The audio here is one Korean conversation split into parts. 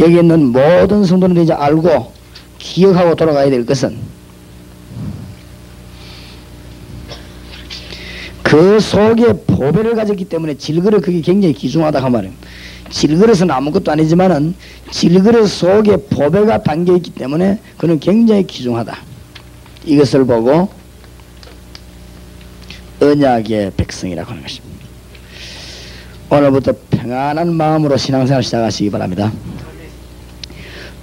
여기 있는 모든 성도들이 이제 알고 기억하고 돌아가야 될 것은 그 속에 보배를 가졌기 때문에 질그릇 그게 굉장히 귀중하다 그 말이에요. 질그릇은 아무것도 아니지만은 질그릇 속에 보배가 담겨있기 때문에 그는 굉장히 귀중하다. 이것을 보고 언약의 백성이라고 하는 것입니다. 오늘부터 평안한 마음으로 신앙생활 시작하시기 바랍니다.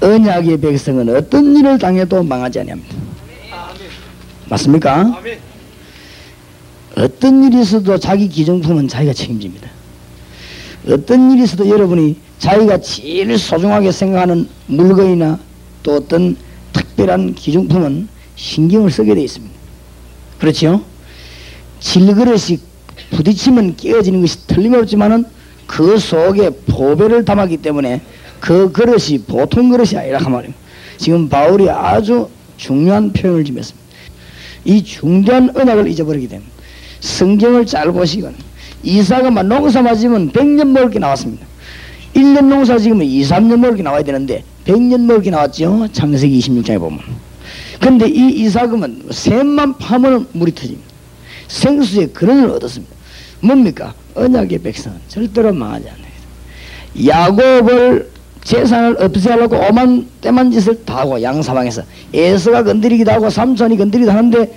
언약의 백성은 어떤 일을 당해도 망하지 아니합니다. 맞습니까? 어떤 일이 있어도 자기 기존품은 자기가 책임집니다. 어떤 일이 있어도 여러분이 자기가 제일 소중하게 생각하는 물건이나 또 어떤 특별한 기존품은 신경을 쓰게 되어 있습니다. 그렇죠? 질그릇이 부딪히면 깨어지는 것이 틀림없지만은 그 속에 보배를 담았기 때문에 그 그릇이 보통 그릇이 아니라 그 말입니다. 지금 바울이 아주 중요한 표현을 좀 했습니다. 이 중대한 언약을 잊어버리게 됩니다. 성경을 잘 보시건 이사가만 농사 맞으면 100년 먹을 게 나왔습니다. 1년 농사 지으면 2, 3년 먹을 게 나와야 되는데 100년 먹을 게 나왔죠. 창세기 26장에 보면. 근데 이 이삭은 샘만 파면 물이 터집니다. 생수의 근원을 얻었습니다. 뭡니까? 언약의 백성은 절대로 망하지 않습니다. 야곱을 재산을 없애려고 오만 때만 짓을 다 하고 양사방에서 에서가 건드리기도 하고 삼손이 건드리기도 하는데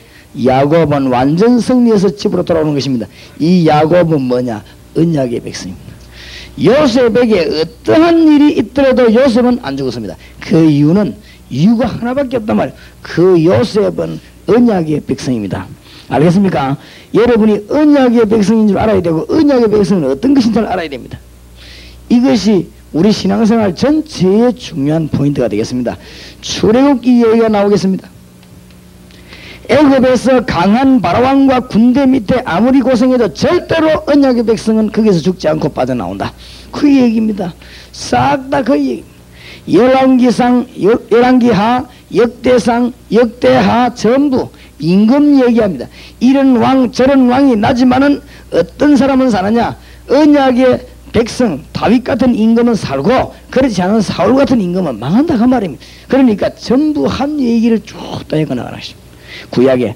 야곱은 완전 승리해서 집으로 돌아오는 것입니다. 이 야곱은 뭐냐? 언약의 백성입니다. 요셉에게 어떠한 일이 있더라도 요셉은 안 죽었습니다. 그 이유는 이유가 하나밖에 없단 말이에요. 그 요셉은 언약의 백성입니다. 알겠습니까? 여러분이 언약의 백성인 줄 알아야 되고 언약의 백성은 어떤 것인지 알아야 됩니다. 이것이 우리 신앙생활 전체의 중요한 포인트가 되겠습니다. 출애굽기 얘기가 나오겠습니다. 애굽에서 강한 바로왕과 군대 밑에 아무리 고생해도 절대로 언약의 백성은 거기서 죽지 않고 빠져나온다. 그 얘기입니다. 싹 다 그 얘기입니다. 열왕기상, 열왕기하, 역대상, 역대하 전부 임금 얘기합니다. 이런 왕 저런 왕이 나지만은 어떤 사람은 사느냐? 언약의 백성 다윗 같은 임금은 살고 그렇지 않은 사울 같은 임금은 망한다 그 말입니다. 그러니까 전부 한 얘기를 쭉 떠내고 나가는 것입니다. 구약에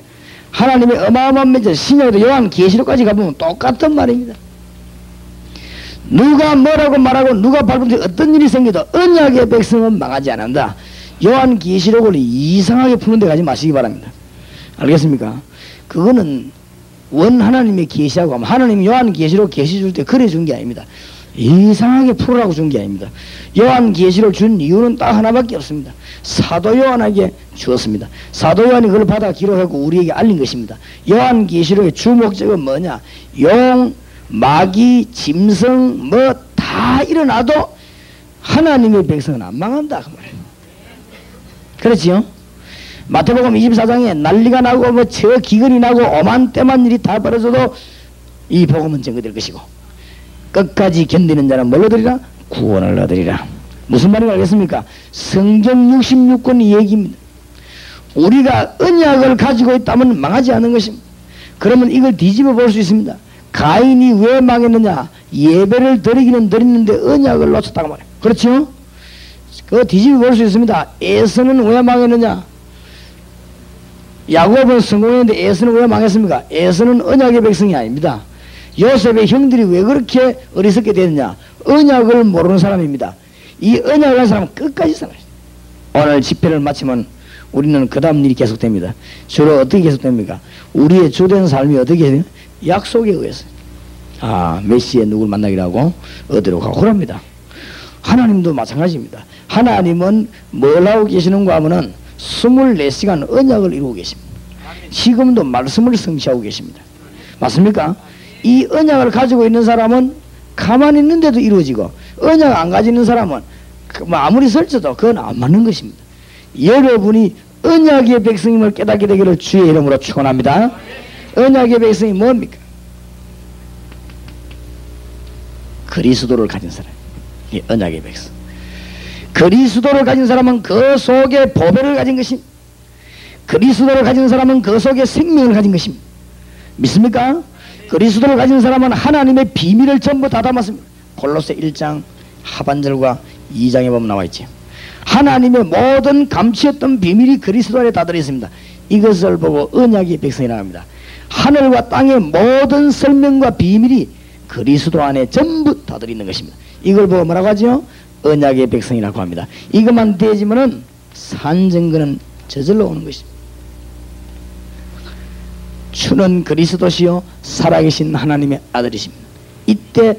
하나님의 어마어마한 면제 신약에도 요한 계시록까지 가보면 똑같은 말입니다. 누가 뭐라고 말하고 누가 밟은지 어떤 일이 생겨도 언약의 백성은 망하지 않는다. 요한 계시록을 이상하게 푸는 데 가지 마시기 바랍니다. 알겠습니까? 그거는 원 하나님의 계시하고 하나님 요한 계시록 계시 줄 때 그래 준 게 아닙니다. 이상하게 풀으라고 준 게 아닙니다. 요한 계시록 준 이유는 딱 하나밖에 없습니다. 사도 요한에게 주었습니다. 사도 요한이 그걸 받아 기록하고 우리에게 알린 것입니다. 요한 계시록의 주 목적은 뭐냐? 용, 마귀, 짐승 뭐 다 일어나도 하나님의 백성은 안 망한다 그 말이에요. 그렇지요? 마태복음 24장에 난리가 나고 뭐 저 기근이 나고 오만 때만 일이 다 벌어져도 이 복음은 증거될 것이고 끝까지 견디는 자는 뭘 얻으리라? 구원을 얻으리라. 무슨 말인지 알겠습니까? 성경 66권의 얘기입니다. 우리가 언약을 가지고 있다면 망하지 않는 것입니다. 그러면 이걸 뒤집어 볼 수 있습니다. 가인이 왜 망했느냐? 예배를 드리기는 드렸는데 언약을 놓쳤다고 말해요. 그렇죠? 그거 뒤집어 볼 수 있습니다. 에서는 왜 망했느냐? 야곱은 성공했는데 에서는 왜 망했습니까? 에서는 언약의 백성이 아닙니다. 요셉의 형들이 왜 그렇게 어리석게 됐느냐? 언약을 모르는 사람입니다. 이 언약을 한 사람은 끝까지 살아요. 오늘 집회를 마치면 우리는 그 다음 일이 계속됩니다. 주로 어떻게 계속됩니까? 우리의 주된 삶이 어떻게 해요? 약속에 의해서 몇 시에 누굴 만나기로 하고 어디로 가고 그럽니다. 하나님도 마찬가지입니다. 하나님은 뭘 하고 계시는가 하면은 24시간 언약을 이루고 계십니다. 지금도 말씀을 성취하고 계십니다. 맞습니까? 이 언약을 가지고 있는 사람은 가만히 있는데도 이루어지고 언약 안 가지고 있는 사람은 아무리 설쳐도 그건 안 맞는 것입니다. 여러분이 언약의 백성임을 깨닫게 되기를 주의 이름으로 축원합니다. 언약의 백성이 뭡니까? 그리스도를 가진 사람. 이 언약의 백성. 그리스도를 가진 사람은 그 속에 보배를 가진 것입니다. 그리스도를 가진 사람은 그 속에 생명을 가진 것입니다. 믿습니까? 그리스도를 가진 사람은 하나님의 비밀을 전부 다 담았습니다. 골로새 1장 하반절과 2장에 보면 나와 있지. 하나님의 모든 감추었던 비밀이 그리스도 안에 다 들어있습니다. 이것을 보고 언약의 백성이라고 합니다. 하늘과 땅의 모든 설명과 비밀이 그리스도 안에 전부 다 들어있는 것입니다. 이걸 보고 뭐라고 하죠? 언약의 백성이라고 합니다. 이것만 되지면은 산증거는 저절로 오는 것입니다. 주는 그리스도시요 살아계신 하나님의 아들이십니다. 이때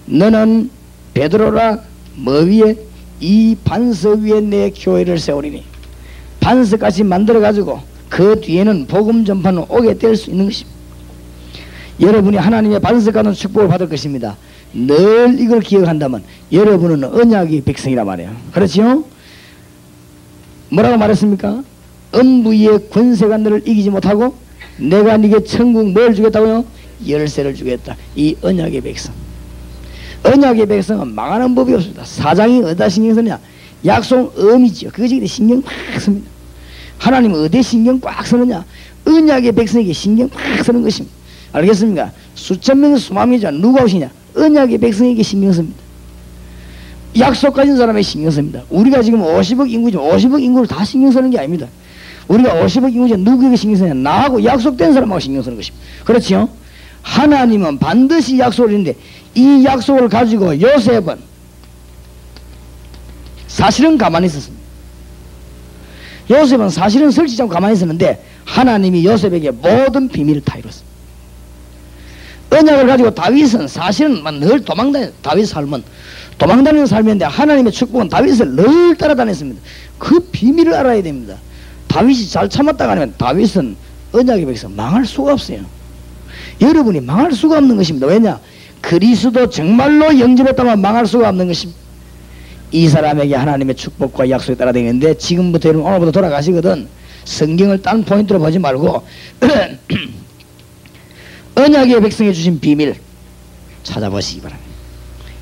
너는 베드로라 뭐 위에 이 반석 위에 내 교회를 세우리니, 반석같이 만들어 가지고 그 뒤에는 복음 전파는 오게 될 수 있는 것입니다. 여러분이 하나님의 반석같은 축복을 받을 것입니다. 늘 이걸 기억한다면 여러분은 언약의 백성이란 말이에요. 그렇지요? 뭐라고 말했습니까? 음부의 권세가 너를 이기지 못하고 내가 네게 천국 뭘 주겠다고요? 열쇠를 주겠다. 이 언약의 백성. 언약의 백성은 망하는 법이 없습니다. 사장이 어디다 신경 쓰느냐? 약속 음이지요. 그것이 신경 꽉 씁니다. 하나님은 어디에 신경 꽉 쓰느냐? 언약의 백성에게 신경 꽉 쓰는 것입니다. 알겠습니까? 수천 명의 수만이죠. 누가 오시냐? 언약의 백성에게 신경 씁니다. 약속 가진 사람에게 신경 씁니다. 우리가 지금 50억 인구죠. 50억 인구를 다 신경 쓰는 게 아닙니다. 우리가 50억 인구죠. 누구에게 신경 쓰냐? 나하고 약속된 사람하고 신경 쓰는 것입니다. 그렇지요? 하나님은 반드시 약속을 했는데 이 약속을 가지고 요셉은 사실은 가만히 있었습니다. 요셉은 사실은 설치지 않고 가만히 있었는데 하나님이 요셉에게 모든 비밀을 다 이뤘습니다. 언약을 가지고 다윗은 사실은 늘 도망다녀. 다윗 삶은 도망다니는 삶인데 하나님의 축복은 다윗을 늘 따라다녔습니다. 그 비밀을 알아야 됩니다. 다윗이 잘 참았다가 아니면 다윗은 언약의 백성 망할 수가 없어요. 여러분이 망할 수가 없는 것입니다. 왜냐? 그리스도 정말로 영접했다면 망할 수가 없는 것입니다. 이 사람에게 하나님의 축복과 약속에 따라 되는데 지금부터 여러분 오늘부터 돌아가시거든 성경을 딴 포인트로 보지 말고 언약의 백성에 주신 비밀 찾아보시기 바랍니다.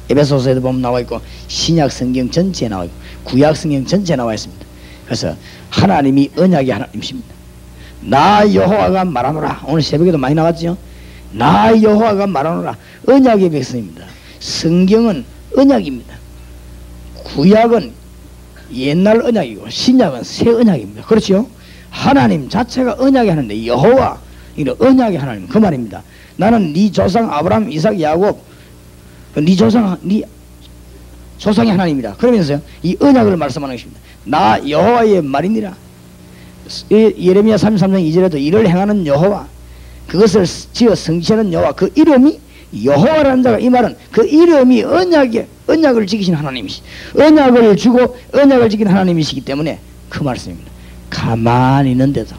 에베소서에도 보면 나와 있고 신약 성경 전체에 나와 있고 구약 성경 전체에 나와 있습니다. 그래서 하나님이 언약의 하나님이십니다. 나 여호와가 말하노라. 오늘 새벽에도 많이 나왔죠. 나 여호와가 말하노라. 언약의 백성입니다. 성경은 언약입니다. 구약은 옛날 언약이고 신약은 새 언약입니다. 그렇죠? 하나님 자체가 언약이 하는데 여호와 이런 언약의 하나님 그 말입니다. 나는 네 조상 아브라함 이삭 야곱 네 조상의 하나님이다. 그러면서 이 언약을 말씀하는 것입니다. 나 여호와의 말이니라. 예레미야 33장 2절에도 이를 행하는 여호와 그것을 지어 성취하는 여호와 그 이름이 여호와라는 자가 이 말은 그 이름이 언약을 지키신 하나님이시 언약을 주고 언약을 지키는 하나님이시기 때문에 그 말씀입니다. 가만히 있는데도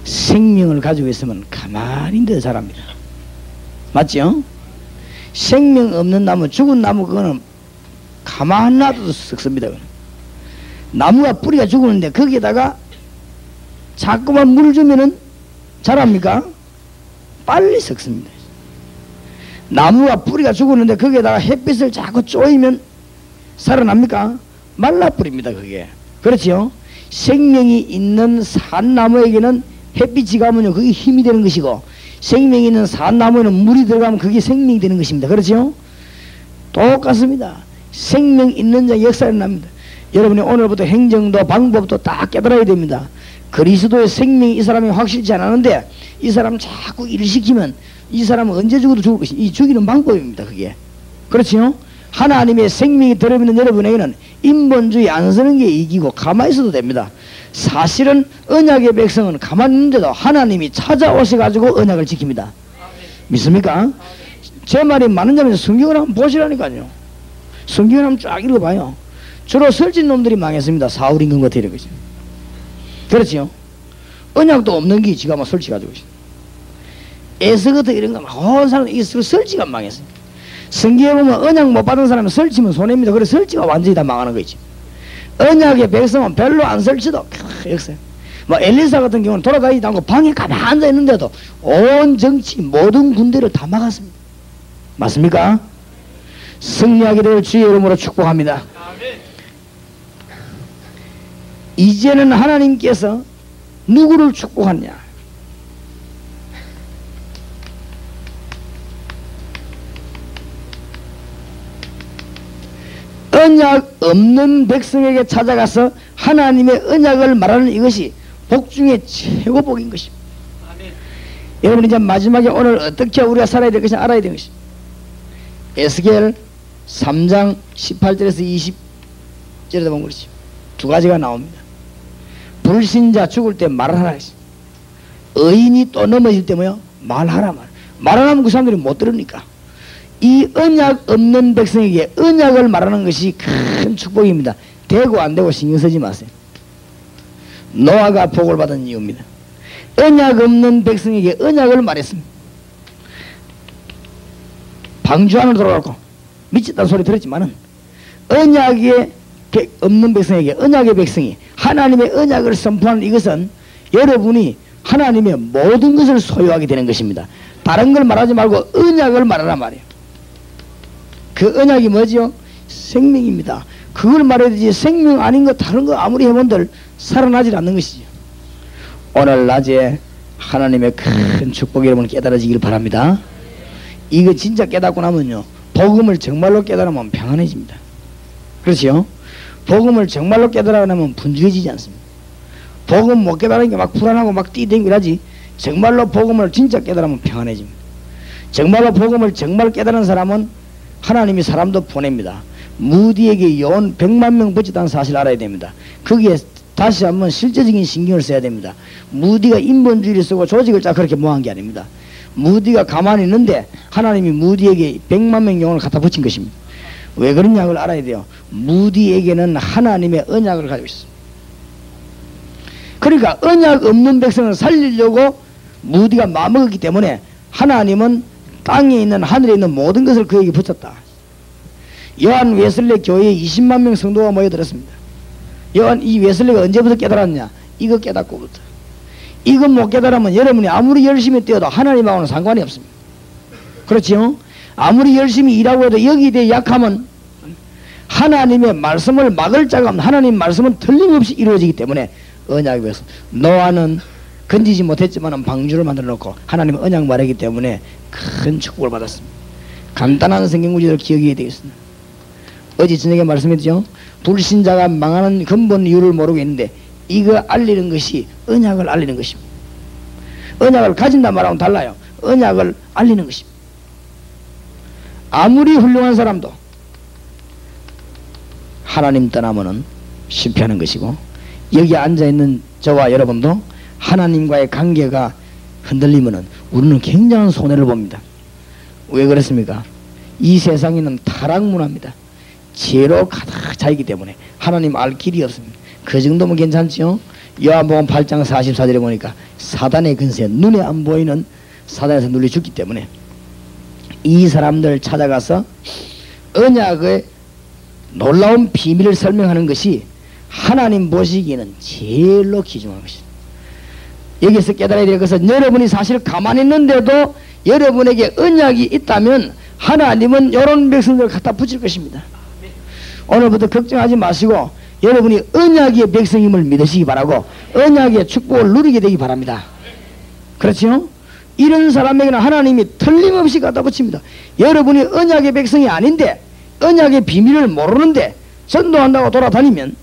생명을 가지고 있으면 가만히 있는데도 자랍니다. 맞죠? 생명 없는 나무 죽은 나무 그거는 가만히 놔둬도 썩습니다. 나무가 뿌리가 죽었는데 거기에다가 자꾸만 물 주면은 자랍니까? 빨리 썩습니다. 나무가 뿌리가 죽었는데 거기에다가 햇빛을 자꾸 쪼이면 살아납니까? 말라버립니다. 그게 그렇지요? 생명이 있는 산나무에게는 햇빛이 가면요 그게 힘이 되는 것이고 생명이 있는 산나무에는 물이 들어가면 그게 생명이 되는 것입니다. 그렇죠? 똑같습니다. 생명 있는 자 역사를 납니다. 여러분이 오늘부터 행정도 방법도 다 깨달아야 됩니다. 그리스도의 생명이 이 사람이 확실치 않았는데 이 사람 자꾸 일을 시키면 이 사람은 언제 죽어도 죽을 것이 이 죽이는 방법입니다. 그게 그렇지요? 하나님의 생명이 들어있는 여러분에게는 인본주의 안 쓰는 게 이기고 가만히 있어도 됩니다. 사실은 언약의 백성은 가만히 있는데도 하나님이 찾아오셔가지고 언약을 지킵니다. 믿습니까? 제 말이 많은 점에서 성경을 한번 보시라니까요. 성경을 한번 쫙 읽어봐요. 주로 설진 놈들이 망했습니다. 사울 임금 같은 이런 거죠. 그렇지요? 언약도 없는 게 지가 막 설치가지고 있어요. 에서 같은 이런 거 막 온 사람 있으로 설치가 망했어요. 성경에 보면 언약 못 받은 사람은 설치면 손해입니다. 그래서 설치가 완전히 다 망하는 거죠. 언약의 백성은 별로 안 설치도 역사. 뭐 엘리사 같은 경우는 돌아다니지 않고 방에 가만히 앉아 있는데도 온 정치 모든 군대를 다 막았습니다. 맞습니까? 승리하게 될 주의 이름으로 축복합니다. 이제는 하나님께서 누구를 축복하느냐? 언약 없는 백성에게 찾아가서 하나님의 언약을 말하는 이것이 복 중에 최고 복인 것입니다. 아멘. 여러분 이제 마지막에 오늘 어떻게 우리가 살아야 될 것인지 알아야 되는 것입니다. 에스겔 3장 18절에서 20절에 보면 그렇지. 두 가지가 나옵니다. 불신자 죽을 때 말하라 했습니다. 의인이 또 넘어질 때 뭐요? 말하라 말. 말 안 하면 그 사람들이 못 들으니까. 이 언약 없는 백성에게 언약을 말하는 것이 큰 축복입니다. 되고 안 되고 신경 쓰지 마세요. 노아가 복을 받은 이유입니다. 언약 없는 백성에게 언약을 말했습니다. 방주 안으로 들어가고 미쳤다는 소리 들었지만은 언약의 없는 백성에게 언약의 백성이 하나님의 언약을 선포하는 이것은 여러분이 하나님의 모든 것을 소유하게 되는 것입니다. 다른 걸 말하지 말고 언약을 말하란 말이에요. 그 언약이 뭐지요? 생명입니다. 그걸 말해야 되지 생명 아닌 거 다른 거 아무리 해본들 살아나질 않는 것이죠. 오늘 낮에 하나님의 큰 축복이 여러분 깨달아지길 바랍니다. 이거 진짜 깨닫고 나면요 복음을 정말로 깨달으면 평안해집니다. 그렇지요? 복음을 정말로 깨달으면 분주해지지 않습니다. 복음 못 깨달으니까 막 불안하고 막 뛰댕기고 이러지 정말로 복음을 진짜 깨달으면 평안해집니다. 정말로 복음을 정말 깨달은 사람은 하나님이 사람도 보냅니다. 무디에게 요원 100만 명 붙였다는 사실을 알아야 됩니다. 거기에 다시 한번 실제적인 신경을 써야 됩니다. 무디가 인본주의를 쓰고 조직을 짜 그렇게 모한 게 아닙니다. 무디가 가만히 있는데 하나님이 무디에게 100만 명 영혼을 갖다 붙인 것입니다. 왜 그러냐 걸 알아야 돼요. 무디에게는 하나님의 언약을 가지고 있습니다. 그러니까 언약 없는 백성을 살리려고 무디가 마음먹었기 때문에 하나님은 땅에 있는 하늘에 있는 모든 것을 그에게 붙였다. 요한 웨슬레 교회에 20만 명 성도가 모여들었습니다. 요한 이 웨슬레가 언제부터 깨달았냐? 이거 깨닫고부터. 이거 못 깨달으면 여러분이 아무리 열심히 뛰어도 하나님하고는 상관이 없습니다. 그렇지요? 아무리 열심히 일하고 해도 여기에 대해 약하면 하나님의 말씀을 막을 자가 없는 하나님 말씀은 틀림없이 이루어지기 때문에 언약에 비해서 노아는 건지지 못했지만 방주를 만들어 놓고 하나님의 언약 말하기 때문에 큰 축복을 받았습니다. 간단한 성경 구절을 기억해야 되겠습니다. 어제 저녁에 말씀했죠. 불신자가 망하는 근본 이유를 모르고 있는데 이거 알리는 것이 언약을 알리는 것입니다. 언약을 가진다 말하면 달라요. 언약을 알리는 것입니다. 아무리 훌륭한 사람도 하나님 떠나면은 실패하는 것이고 여기 앉아있는 저와 여러분도 하나님과의 관계가 흔들리면은 우리는 굉장한 손해를 봅니다. 왜 그렇습니까? 이 세상에는 타락문화입니다. 죄로 가득 차있기 때문에 하나님 알 길이 없습니다. 그 정도면 괜찮지요? 요한복음 8장 44절에 보니까 사단의 근세, 눈에 안 보이는 사단에서 눌려 죽기 때문에 이 사람들 찾아가서 언약의 놀라운 비밀을 설명하는 것이 하나님 보시기에는 제일로 귀중한 것입니다. 여기서 깨달아야 될 것은 여러분이 사실 가만히 있는데도 여러분에게 언약이 있다면 하나님은 이런 백성들을 갖다 붙일 것입니다. 오늘부터 걱정하지 마시고 여러분이 언약의 백성임을 믿으시기 바라고 언약의 축복을 누리게 되기 바랍니다. 그렇지요? 이런 사람에게는 하나님이 틀림없이 갖다 붙입니다. 여러분이 언약의 백성이 아닌데 언약의 비밀을 모르는데 전도한다고 돌아다니면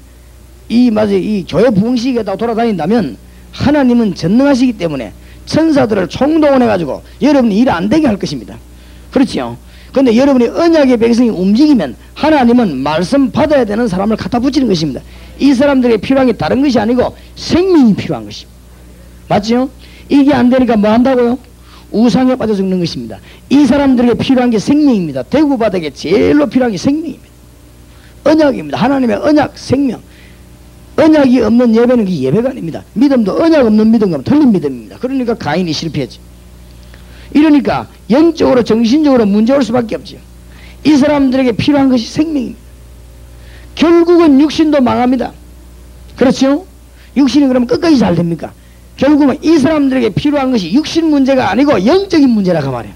이 교회 부흥식에다가 돌아다닌다면 하나님은 전능하시기 때문에 천사들을 총동원해가지고 여러분이 일 안 되게 할 것입니다. 그렇지요? 근데 여러분이 언약의 백성이 움직이면 하나님은 말씀 받아야 되는 사람을 갖다 붙이는 것입니다. 이 사람들에게 필요한 게 다른 것이 아니고 생명이 필요한 것입니다. 맞죠? 이게 안 되니까 뭐 한다고요? 우상에 빠져 죽는 것입니다. 이 사람들에게 필요한 게 생명입니다. 대구바닥에 제일로 필요한 게 생명입니다. 언약입니다. 하나님의 언약, 생명. 언약이 없는 예배는 그 예배가 아닙니다. 믿음도 언약 없는 믿음과 틀린 믿음입니다. 그러니까 가인이 실패했죠. 이러니까 영적으로 정신적으로 문제 올 수밖에 없죠. 이 사람들에게 필요한 것이 생명입니다. 결국은 육신도 망합니다. 그렇죠? 육신이 그러면 끝까지 잘 됩니까? 결국은 이 사람들에게 필요한 것이 육신 문제가 아니고 영적인 문제라고 말해요.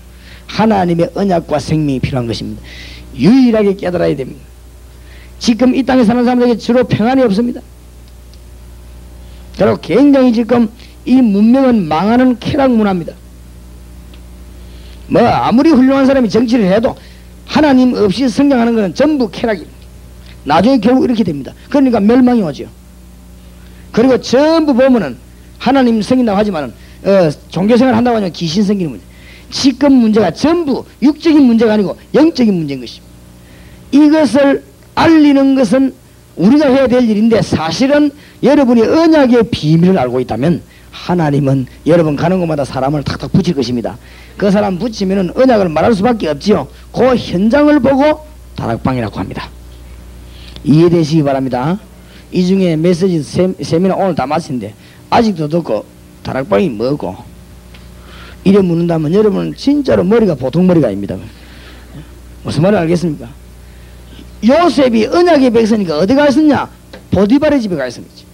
하나님의 언약과 생명이 필요한 것입니다. 유일하게 깨달아야 됩니다. 지금 이 땅에 사는 사람들에게 주로 평안이 없습니다. 그리고 굉장히 지금 이 문명은 망하는 쾌락 문화입니다. 뭐 아무리 훌륭한 사람이 정치를 해도 하나님 없이 성장하는 것은 전부 쾌락입니다. 나중에 결국 이렇게 됩니다. 그러니까 멸망이 오죠. 그리고 전부 보면은 하나님 생긴다고 하지만은 종교생활 한다고 하면 귀신 생기는 문제. 지금 문제가 전부 육적인 문제가 아니고 영적인 문제인 것입니다. 이것을 알리는 것은 우리가 해야 될 일인데, 사실은 여러분이 언약의 비밀을 알고 있다면 하나님은 여러분 가는 곳마다 사람을 탁탁 붙일 것입니다. 그 사람 붙이면은 언약을 말할 수밖에 없지요. 그 현장을 보고 다락방이라고 합니다. 이해되시기 바랍니다. 이 중에 메시지 세미나 오늘 다 마친데 아직도 듣고 다락방이 뭐고 이래 묻는다면 여러분은 진짜로 머리가 보통 머리가 아닙니다. 무슨 말을 알겠습니까? 요셉이 언약의 백성이니까 어디 가 있었냐? 보디발의 집에 가 있었지.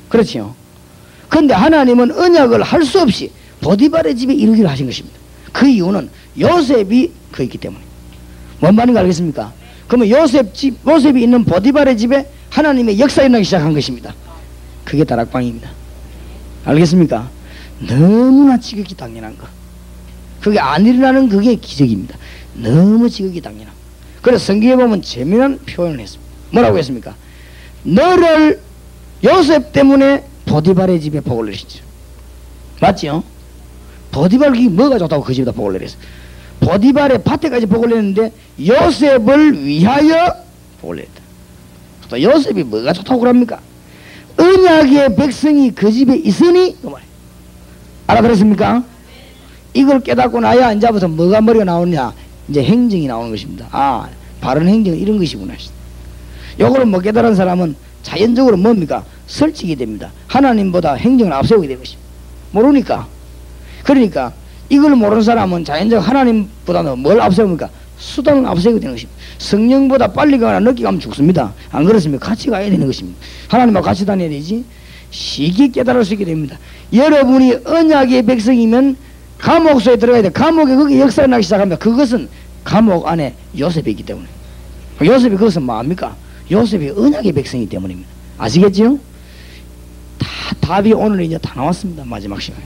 그렇지요. 그런데 하나님은 언약을 할 수 없이 보디발의 집에 이루기로 하신 것입니다. 그 이유는 요셉이 그 있기 때문에. 뭔 말인가 알겠습니까? 그러면 요셉이 있는 보디발의 집에 하나님의 역사가 일어나기 시작한 것입니다. 그게 다락방입니다. 알겠습니까? 너무나 지극히 당연한 거. 그게 안 일어나는 그게 기적입니다. 너무 지극히 당연한 거. 그래서 성경에 보면 재미난 표현을 했습니다. 뭐라고 했습니까? 너를 요셉 때문에 보디발의 집에 복을 내리시죠. 맞죠? 보디발이 뭐가 좋다고 그 집에다 복을 내렸어요. 보디발의 밭에까지 복을 내렸는데 요셉을 위하여 복을 내렸다. 또 요셉이 뭐가 좋다고 그럽니까? 언약의 백성이 그 집에 있으니 그 말이에요. 알아들었습니까? 이걸 깨닫고 나야 이제부터 뭐가 머리가 나오느냐? 이제 행정이 나오는 것입니다. 아, 바른 행정은 이런 것이구나. 요거를 못 깨달은 사람은 자연적으로 뭡니까? 설치게 됩니다. 하나님보다 행정을 앞세우게 되는 것입니다. 모르니까. 그러니까 이걸 모르는 사람은 자연적으로 하나님보다는 뭘 앞세웁니까? 수단을 앞세우게 되는 것입니다. 성령보다 빨리 가거나 늦게 가면 죽습니다. 안 그렇습니까? 같이 가야 되는 것입니다. 하나님하고 같이 다녀야 되지. 쉽게 깨달을 수 있게 됩니다. 여러분이 언약의 백성이면 감옥소에 들어가야 돼. 감옥에 거기 역사가 나기 시작합니다. 그것은 감옥 안에 요셉이 있기 때문에. 요셉이 그것은 뭐합니까? 요셉이 언약의 백성이기 때문입니다. 아시겠죠? 답이 오늘 이제 다 나왔습니다. 마지막 시간에.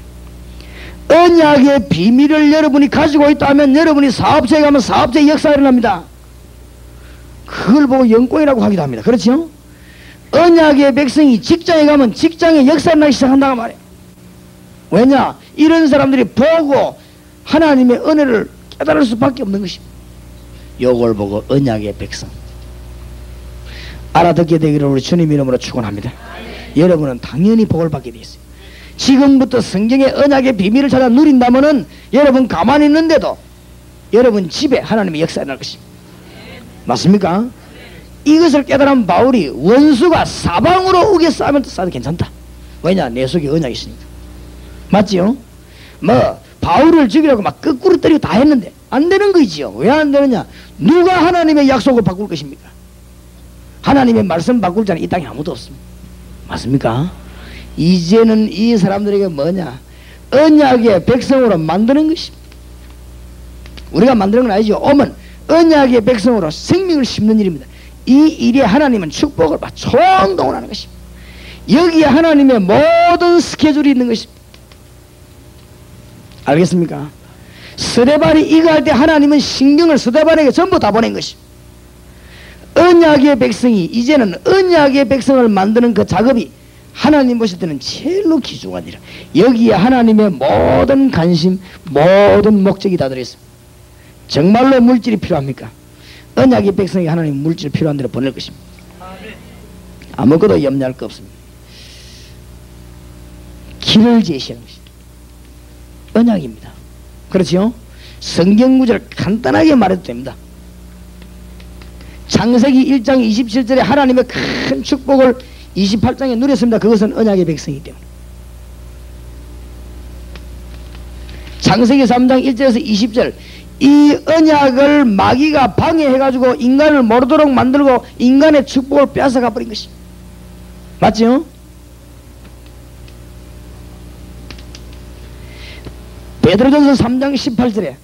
언약의 비밀을 여러분이 가지고 있다면 여러분이 사업체에 가면 사업체의 역사가 일어납니다. 그걸 보고 영광이라고 하기도 합니다. 그렇죠? 언약의 백성이 직장에 가면 직장의 역사가 나기 시작한다고 말해요. 왜냐? 이런 사람들이 보고 하나님의 은혜를 깨달을 수밖에 없는 것입니다. 요걸 보고 언약의 백성 알아듣게 되기를 우리 주님 이름으로 축원합니다. 여러분은 당연히 복을 받게 되어 있어요. 지금부터 성경의 언약의 비밀을 찾아 누린다면은 여러분 가만히 있는데도 여러분 집에 하나님의 역사가 날 것입니다. 맞습니까? 이것을 깨달은 바울이 원수가 사방으로 우겨 싸면 싸도 괜찮다. 왜냐? 내 속에 언약이 있으니까. 맞지요? 뭐 바울을 죽이라고 막 거꾸로 때리고 다 했는데 안 되는 거지요. 왜 안 되느냐? 누가 하나님의 약속을 바꿀 것입니까? 하나님의 말씀 바꿀 자는 이 땅에 아무도 없습니다. 맞습니까? 이제는 이 사람들에게 뭐냐? 언약의 백성으로 만드는 것입니다. 우리가 만드는 건 아니죠. 오면 언약의 백성으로 생명을 심는 일입니다. 이 일에 하나님은 축복을 총동을 하는 것입니다. 여기에 하나님의 모든 스케줄이 있는 것입니다. 알겠습니까? 스데반이 이거 할 때 하나님은 신경을 스데반에게 전부 다 보낸 것입니다. 언약의 백성이 이제는 언약의 백성을 만드는 그 작업이 하나님 보실 때는 제일로 귀중한 일이라. 여기에 하나님의 모든 관심, 모든 목적이 다 들어있습니다. 정말로 물질이 필요합니까? 언약의 백성이 하나님 물질 필요한 대로 보낼 것입니다. 아무것도 염려할 거 없습니다. 길을 제시하는 것입니다. 언약입니다. 그렇죠? 성경 구절 간단하게 말해도 됩니다. 창세기 1장 27절에 하나님의 큰 축복을 28장에 누렸습니다. 그것은 언약의 백성이기 때문에. 창세기 3장 1절에서 20절 이 언약을 마귀가 방해해가지고 인간을 모르도록 만들고 인간의 축복을 빼앗아가 버린 것입니다. 맞죠? 베드로전서 3장 18절에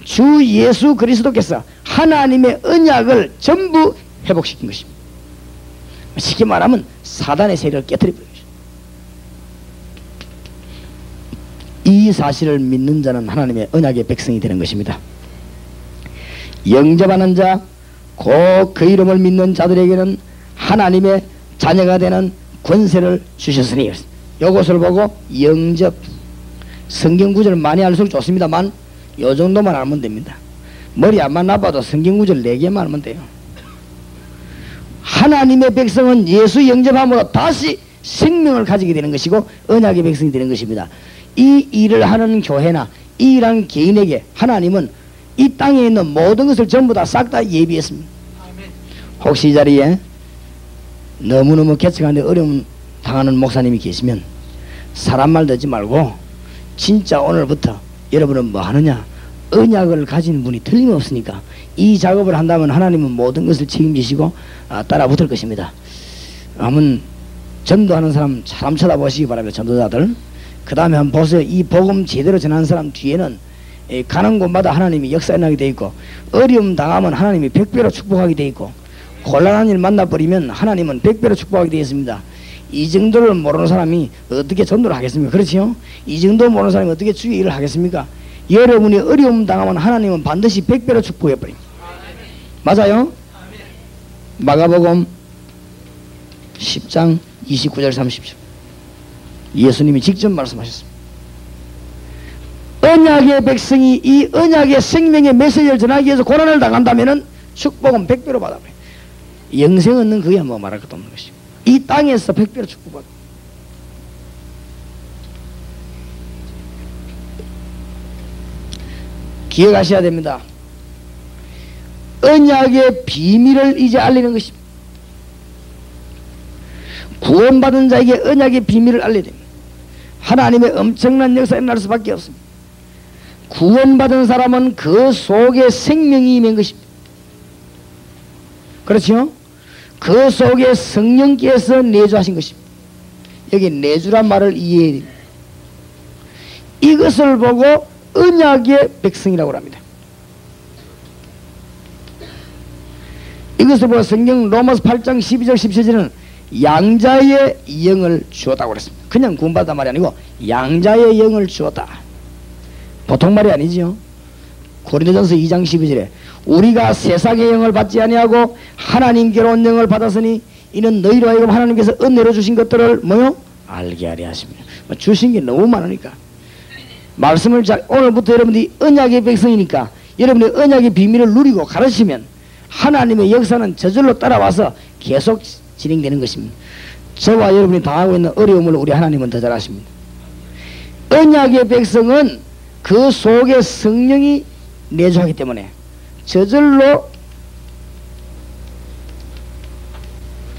주 예수 그리스도께서 하나님의 언약을 전부 회복시킨 것입니다. 쉽게 말하면 사단의 세력을 깨뜨려버린 것입니다. 이 사실을 믿는 자는 하나님의 언약의 백성이 되는 것입니다. 영접하는 자, 곧 그 이름을 믿는 자들에게는 하나님의 자녀가 되는 권세를 주셨으니. 요것을 보고 영접, 성경 구절을 많이 알수록 좋습니다만 요 정도만 알면 됩니다. 머리 안만 나빠도 성경 구절 4개만 알면 돼요. 하나님의 백성은 예수 영접함으로 다시 생명을 가지게 되는 것이고 언약의 백성이 되는 것입니다. 이 일을 하는 교회나 이 일하는 개인에게 하나님은 이 땅에 있는 모든 것을 전부 다 싹 다 예비했습니다. 혹시 이 자리에 너무너무 개척하는데 어려움 당하는 목사님이 계시면 사람 말 듣지 말고 진짜 오늘부터 여러분은 뭐 하느냐, 언약을 가진 분이 틀림없으니까 이 작업을 한다면 하나님은 모든 것을 책임지시고 따라 붙을 것입니다. 한번 전도하는 사람 쳐다보시기 바랍니다. 전도자들. 그 다음에 한번 보세요. 이 복음 제대로 전하는 사람 뒤에는 가는 곳마다 하나님이 역사하게 되어 있고, 어려움 당하면 하나님이 100배로 축복하게 되어 있고, 곤란한 일 만나버리면 하나님은 100배로 축복하게 되어 있습니다. 이 정도를 모르는 사람이 어떻게 전도를 하겠습니까? 그렇지요? 이 정도 모르는 사람이 어떻게 주의 일을 하겠습니까? 여러분이 어려움 당하면 하나님은 반드시 100배로 축복해버립니다. 맞아요? 마가복음 10장 29절 30절 예수님이 직접 말씀하셨습니다. 언약의 백성이 이 언약의 생명의 메시지를 전하기 위해서 고난을 당한다면 축복은 100배로 받아버려요. 영생 얻는 그게 뭐 말할 것도 없는 것이고, 이 땅에서 100배로 축복받아. 기억하셔야 됩니다. 언약의 비밀을 이제 알리는 것입니다. 구원받은 자에게 언약의 비밀을 알려야 됩니다. 하나님의 엄청난 역사에 날 수밖에 없습니다. 구원받은 사람은 그 속에 생명이 있는 것입니다. 그렇죠? 그 속에 성령께서 내주하신 것입니다. 여기 내주란 말을 이해해야 됩니다. 이것을 보고 언약의 백성이라고 합니다. 이것을 보고 성경 로마서 8장 12절 17절은 양자의 영을 주었다고 그랬습니다. 그냥 구원받았단 말이 아니고 양자의 영을 주었다. 보통 말이 아니지요. 고린도전서 2장 12절에 우리가 세상의 영을 받지 아니하고 하나님께로 온 영을 받았으니 이는 너희로 하여금 하나님께서 은혜로 주신 것들을 뭐요? 알게 하려 하십니다. 주신 게 너무 많으니까 말씀을 오늘부터 여러분들이 언약의 백성이니까 여러분이 언약의 비밀을 누리고 가르치면 하나님의 역사는 저절로 따라와서 계속 진행되는 것입니다. 저와 여러분이 당하고 있는 어려움을 우리 하나님은 더 잘 아십니다. 언약의 백성은 그 속에 성령이 내주하기 때문에 저절로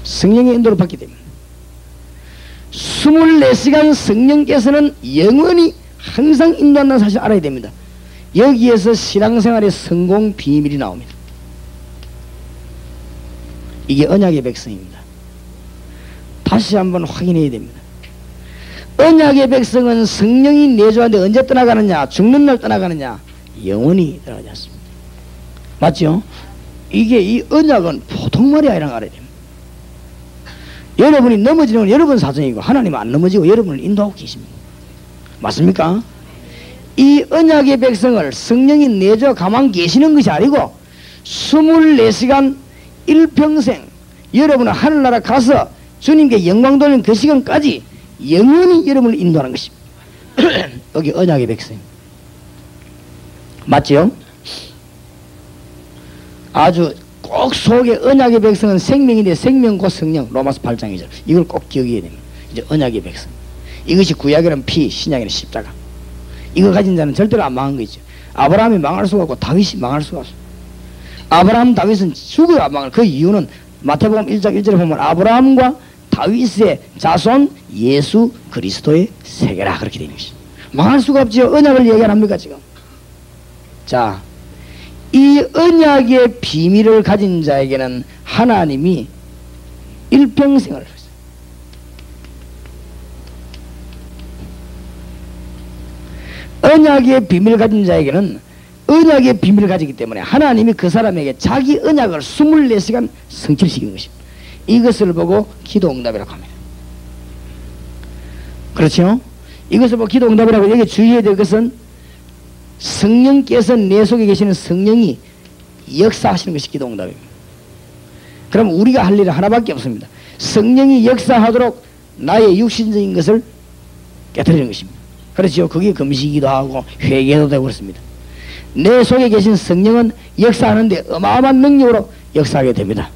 성령의 인도를 받게 됩니다. 24시간 성령께서는 영원히 항상 인도한다는 사실을 알아야 됩니다. 여기에서 신앙생활의 성공 비밀이 나옵니다. 이게 언약의 백성입니다. 다시 한번 확인해야 됩니다. 언약의 백성은 성령이 내주하는데 언제 떠나가느냐? 죽는 날 떠나가느냐? 영원히 떠나지 않습니다. 맞죠? 이게 이 언약은 보통 말이 아니라는 걸 알아야 됩니다. 여러분이 넘어지는 건 여러분 사정이고 하나님은 안 넘어지고 여러분을 인도하고 계십니다. 맞습니까? 이 언약의 백성을 성령이 내줘 가만 계시는 것이 아니고 24시간 일평생 여러분은 하늘나라 가서 주님께 영광 돌리는 그 시간까지 영원히 여러분을 인도하는 것입니다. 여기 언약의 백성입니다. 맞죠? 아주 꼭 속에 언약의 백성은 생명인데 생명 곧 성령 로마서 8장 2절 이걸 꼭 기억해야 됩니다. 이제 언약의 백성 이것이 구약에는 피 신약에는 십자가 이걸 가진 자는 절대로 안 망한 거 있죠. 아브라함이 망할 수가 없고 다윗이 망할 수가 없어. 아브라함 다윗은 죽어야 안 망할. 그 이유는 마태복음 1장 1절에 보면 아브라함과 다윗의 자손 예수 그리스도의 세계라 그렇게 되는 것이 망할 수가 없지요. 언약을 얘기합니까 지금? 자, 이 언약의 비밀을 가진 자에게는 하나님이 일평생을 언약의 비밀을 가진 자에게는 언약의 비밀을 가지기 때문에 하나님이 그 사람에게 자기 언약을 24시간 성취시키는 것입니다. 이것을 보고 기도 응답이라고 합니다. 그렇죠? 이것을 보고 기도 응답이라고 여기 주의해야 될 것은 성령께서 내 속에 계시는 성령이 역사하시는 것이 기도 응답입니다. 그럼 우리가 할 일은 하나밖에 없습니다. 성령이 역사하도록 나의 육신적인 것을 깨트리는 것입니다. 그렇죠. 그게 금식이기도 하고 회개도 되고 그렇습니다. 내 속에 계신 성령은 역사하는데 어마어마한 능력으로 역사하게 됩니다.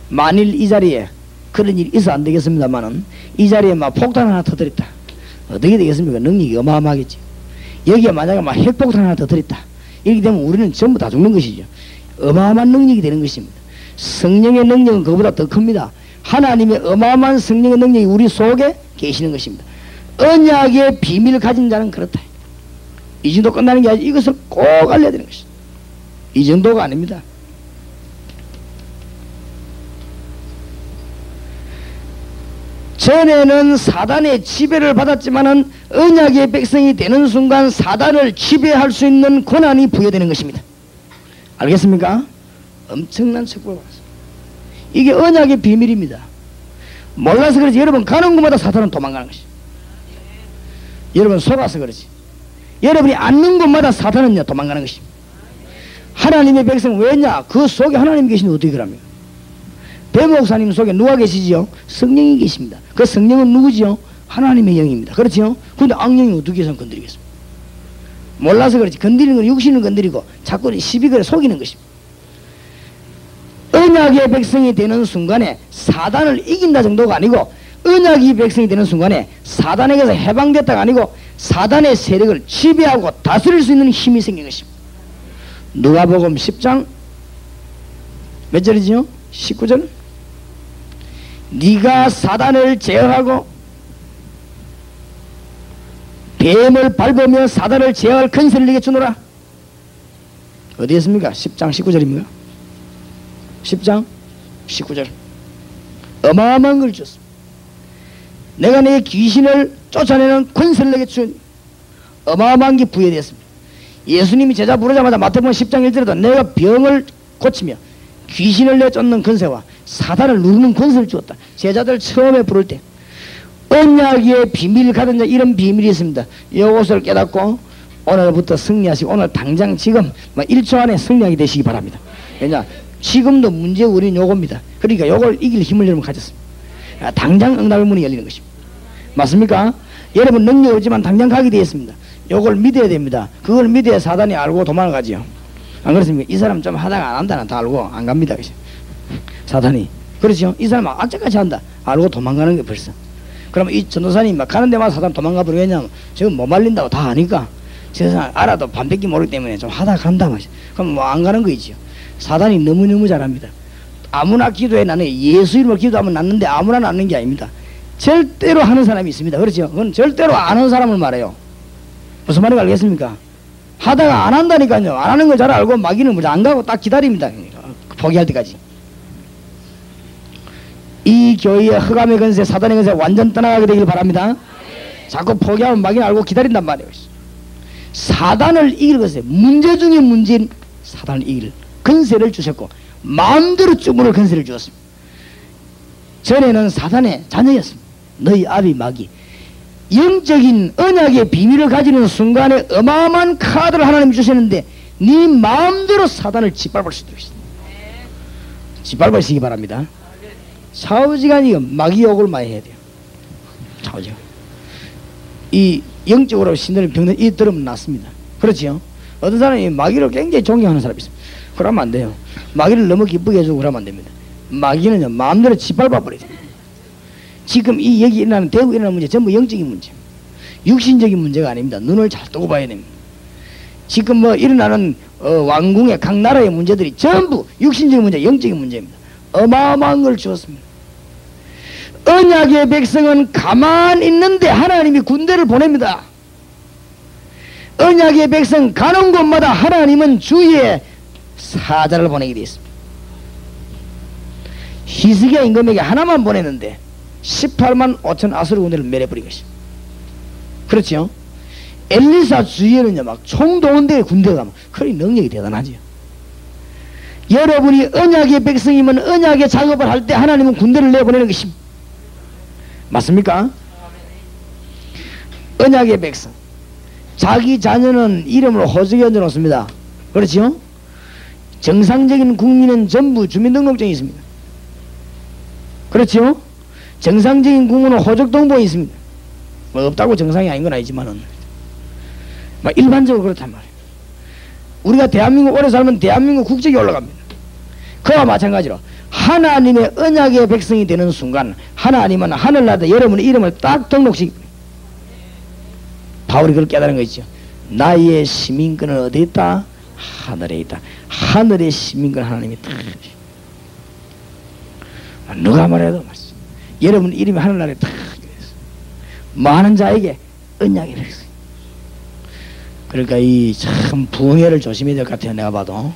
만일 이 자리에 그런 일이 있어 안 되겠습니다만은 이 자리에 막 폭탄 하나 터뜨렸다. 어떻게 되겠습니까? 능력이 어마어마하겠지. 여기에 만약에 막 핵폭탄 하나 터뜨렸다. 이렇게 되면 우리는 전부 다 죽는 것이죠. 어마어마한 능력이 되는 것입니다. 성령의 능력은 그보다 더 큽니다. 하나님의 어마어마한 성령의 능력이 우리 속에 계시는 것입니다. 언약의 비밀을 가진 자는 그렇다. 이 정도 끝나는 게 아니라 이것을 꼭 알려야 되는 것이다. 이 정도가 아닙니다. 전에는 사단의 지배를 받았지만은 언약의 백성이 되는 순간 사단을 지배할 수 있는 권한이 부여되는 것입니다. 알겠습니까? 엄청난 축복을 받았습니다. 이게 언약의 비밀입니다. 몰라서 그렇지 여러분 가는 곳마다 사단은 도망가는 것이죠. 여러분 속아서 그렇지 여러분이 앉는 곳마다 사단은 도망가는 것입니다. 하나님의 백성 왜냐? 그 속에 하나님이 계시는데 어떻게 그럽니까? 배 목사님 속에 누가 계시지요? 성령이 계십니다. 그 성령은 누구지요? 하나님의 영입니다. 그렇지요? 그런데 악령이 어떻게 해서 건드리겠습니까? 몰라서 그렇지 건드리는 건 육신을 건드리고 자꾸 시비 걸어 속이는 것입니다. 언약의 백성이 되는 순간에 사단을 이긴다 정도가 아니고 언약의 백성이 되는 순간에 사단에게서 해방됐다가 아니고 사단의 세력을 지배하고 다스릴 수 있는 힘이 생긴 것입니다. 누가복음 10장 몇 절이지요? 19절. 네가 사단을 제어하고 뱀을 밟으며 사단을 제어할 권세를 네게 주노라. 어디에 있습니까? 10장 19절입니까? 10장 19절. 어마어마한 걸 줬습니다. 내가 내 귀신을 쫓아내는 권세를 내게 주니 어마어마한 게 부여되었습니다. 예수님이 제자 부르자마자 마태복음 10장 1절에도 내가 병을 고치며 귀신을 내쫓는 권세와 사단을 누르는 권세를 주었다. 제자들 처음에 부를 때 언약의 비밀을 가진 자 이런 비밀이 있습니다. 이것을 깨닫고 오늘부터 승리하시고 오늘 당장 지금 1초 안에 승리하게 되시기 바랍니다. 왜냐? 지금도 문제 우리는 요겁니다. 그러니까 요걸 이길 힘을 여러분 가졌습니다. 당장 응답의 문이 열리는 것입니다. 맞습니까? 여러분 능력이 없지만 당장 가게 되었습니다. 요걸 믿어야 됩니다. 그걸 믿어야 사단이 알고 도망을 가지요. 안 그렇습니까? 이 사람 좀 하다가 안 한다는 다 알고 안 갑니다. 사단이. 그렇죠? 이 사람 악재까지 한다. 알고 도망가는 게 벌써. 그러면 이 전도사님 막 가는 데마다 사단 도망가버리고 왜냐면 지금 못 말린다고 다 아니까 세상 알아도 반백기 모르기 때문에 좀 하다가 간다 말이죠. 그럼 뭐 안 가는 거 있지요. 사단이 너무너무 잘합니다. 아무나 기도해 나는 예수 이름으로 기도하면 낫는데 아무나 낫는 게 아닙니다. 절대로 하는 사람이 있습니다. 그렇죠? 그건 절대로 안 하는 사람을 말해요. 무슨 말인지 알겠습니까? 하다가 안 한다니까요. 안 하는 걸 잘 알고 마귀는 안 가고 딱 기다립니다. 포기할 때까지. 이 교회의 흑암의 권세, 사단의 권세 완전 떠나가게 되길 바랍니다. 자꾸 포기하면 마귀는 알고 기다린단 말이에요. 사단을 이길 것에 문제 중에 문제인 사단을 이길 권세를 주셨고 마음대로 주문을 권세를 주었습니다. 전에는 사단의 자녀였습니다. 너희 아비 마귀. 영적인 언약의 비밀을 가지는 순간에 어마어마한 카드를 하나님 주셨는데 네 마음대로 사단을 짓밟을 수도 있습니다. 짓밟으시기 바랍니다. 좌우지간이 마귀 욕을 많이 해야 돼요. 좌우지간. 이 영적으로 신들을 병든 이 들으면 낫습니다. 그렇지요? 어떤 사람이 마귀를 굉장히 존경하는 사람이 있습니다. 그러면 안 돼요. 마귀를 너무 기쁘게 해주고 그러면 안 됩니다. 마귀는 마음대로 짓밟아 버려야 됩니다. 지금 이 여기 일어나는 대구 일어나는 문제 전부 영적인 문제, 육신적인 문제가 아닙니다. 눈을 잘 뜨고 봐야 됩니다. 지금 뭐 일어나는 왕궁의 각 나라의 문제들이 전부 육신적인 문제, 영적인 문제입니다. 어마어마한 걸 주었습니다. 언약의 백성은 가만히 있는데 하나님이 군대를 보냅니다. 언약의 백성 가는 곳마다 하나님은 주위에 사자를 보내게 되어 있습니다. 히스기야 임금에게 하나만 보냈는데 18만 5천 아수르 군대를 멸해버린 것입니다. 그렇죠? 엘리사 주위에는요 막 총동원대 군대가 막 그리 능력이 대단하죠. 여러분이 언약의 백성이면 언약의 작업을 할 때 하나님은 군대를 내보내는 것입니다. 맞습니까? 언약의 백성 자기 자녀는 이름을 호적에 얹어놓습니다. 그렇죠? 정상적인 국민은 전부 주민등록증이 있습니다. 그렇죠? 정상적인 구문은 호적동본이 있습니다. 뭐 없다고 정상이 아닌 건 아니지만은 막 일반적으로 그렇단 말이에요. 우리가 대한민국 오래 살면 대한민국 국적이 올라갑니다. 그와 마찬가지로 하나님의 언약의 백성이 되는 순간 하나님은 하늘나라에 여러분의 이름을 딱 등록시킵니다. 바울이 그걸 깨달은 거 있죠. 나의 시민권은 어디에 있다? 하늘에 있다. 하늘의 시민권 하나님이 딱 누가 말해도 맞습니다. 여러분 이름이 하늘나라에 딱 많은 자에게 언약의 백성. 그러니까 이 참 부흥회를 조심해야 될 것 같아요. 내가 봐도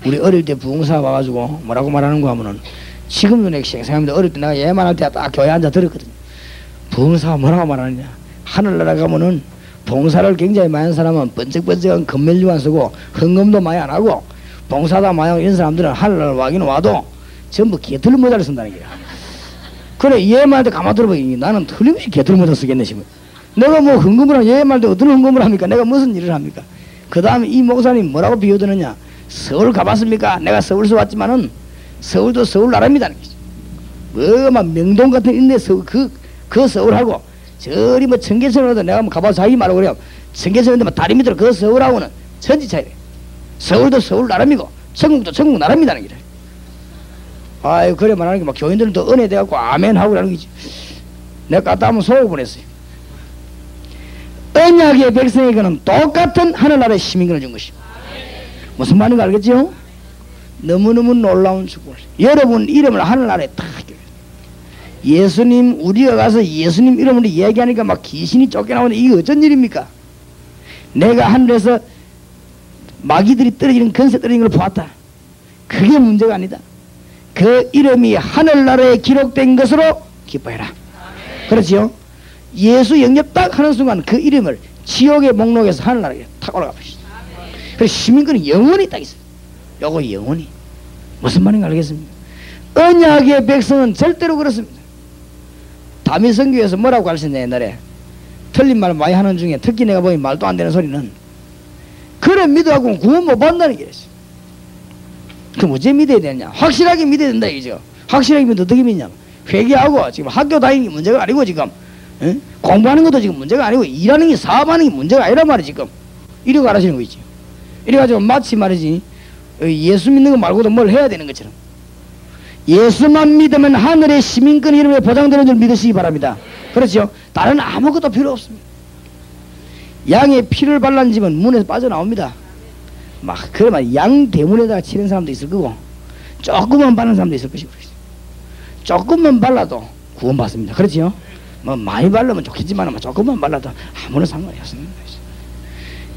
우리 어릴 때 부흥사 와가지고 뭐라고 말하는 거 하면은 지금도 내가 생각합니다. 어릴 때 내가 예만할 때 딱 교회 앉아 들었거든요. 부흥사가 뭐라고 말하느냐. 하늘나라 가면은 봉사를 굉장히 많이 하는 사람은 번쩍번쩍한 금멜류만 쓰고 헌금도 많이 안 하고 봉사다 많이 하고 이런 사람들은 하늘나라 와기는 와도 전부 개털 모자를 쓴다는 거야. 그래 예만할 때 가만 들어보니 나는 틀림없이 개털 모자 쓰겠네 싶어요. 내가 뭐 헌금을 하면 예만할 때 어떤 헌금을 합니까? 내가 무슨 일을 합니까? 그 다음에 이 목사님 뭐라고 비유드느냐. 서울 가봤습니까? 내가 서울서 왔지만은 서울도 서울 나라입니다. 뭐막 명동 같은 인데 그 서울하고 저리 뭐 청계천으로도 내가 뭐 가봐서 자기 말하고 그래요. 청계천인데 뭐 다리 밑으로 그 서울하고는 천지 차이래. 서울도 서울 나라이고 천국도 천국 나라입니다는 게. 아유 그래 말하는 게 막 교인들은 또 은혜 돼갖고 아멘 하고 그러는 거지. 내가 갔다 하면 속을 보냈어요. 언약의 백성에게는 똑같은 하늘나라의 시민권을 준 것이고. 무슨 말인가 알겠죠? 너무너무 놀라운 축복을. 여러분 이름을 하늘나라에 딱 예수님 우리가 가서 예수님 이름으로 얘기하니까 막 귀신이 쫓겨나오는데 이게 어쩐 일입니까? 내가 하늘에서 마귀들이 떨어지는 건세 떨어지는 걸 보았다. 그게 문제가 아니다. 그 이름이 하늘나라에 기록된 것으로 기뻐해라. 그렇지요? 예수 영접 딱 하는 순간 그 이름을 지옥의 목록에서 하늘나라에 탁 올라가 보시죠. 그래서 시민권이 영원히 딱 있어요. 요거 영원히. 무슨 말인가 알겠습니까? 언약의 백성은 절대로 그렇습니다. 다미 선교에서 뭐라고 가르쳤냐 옛날에. 틀린 말 많이 하는 중에 특히 내가 보니 말도 안 되는 소리는 그래 믿어갖고 구원 못 받는다는 게 있어요. 그럼 어째 믿어야 되느냐? 확실하게 믿어야 된다 이거죠. 확실하게 믿으면 어떻게 믿냐? 회개하고 지금 학교 다니는 게 문제가 아니고 지금 공부하는 것도 지금 문제가 아니고 일하는 게 사업하는 게 문제가 아니란 말이지 지금. 이러고 가르치는 거 있지. 이래가지고 마치 말이지 예수 믿는 거 말고도 뭘 해야 되는 것처럼 예수만 믿으면 하늘의 시민권 이름에 보장되는 줄 믿으시기 바랍니다. 그렇죠? 다른 아무것도 필요 없습니다. 양의 피를 발란 집은 문에서 빠져나옵니다. 막 그러면 양 대문에다가 치는 사람도 있을 거고 조금만 바르는 사람도 있을 것이고 조금만 발라도 구원받습니다. 그렇죠? 뭐 많이 바르면 좋겠지만 조금만 발라도 아무런 상관이 없습니다.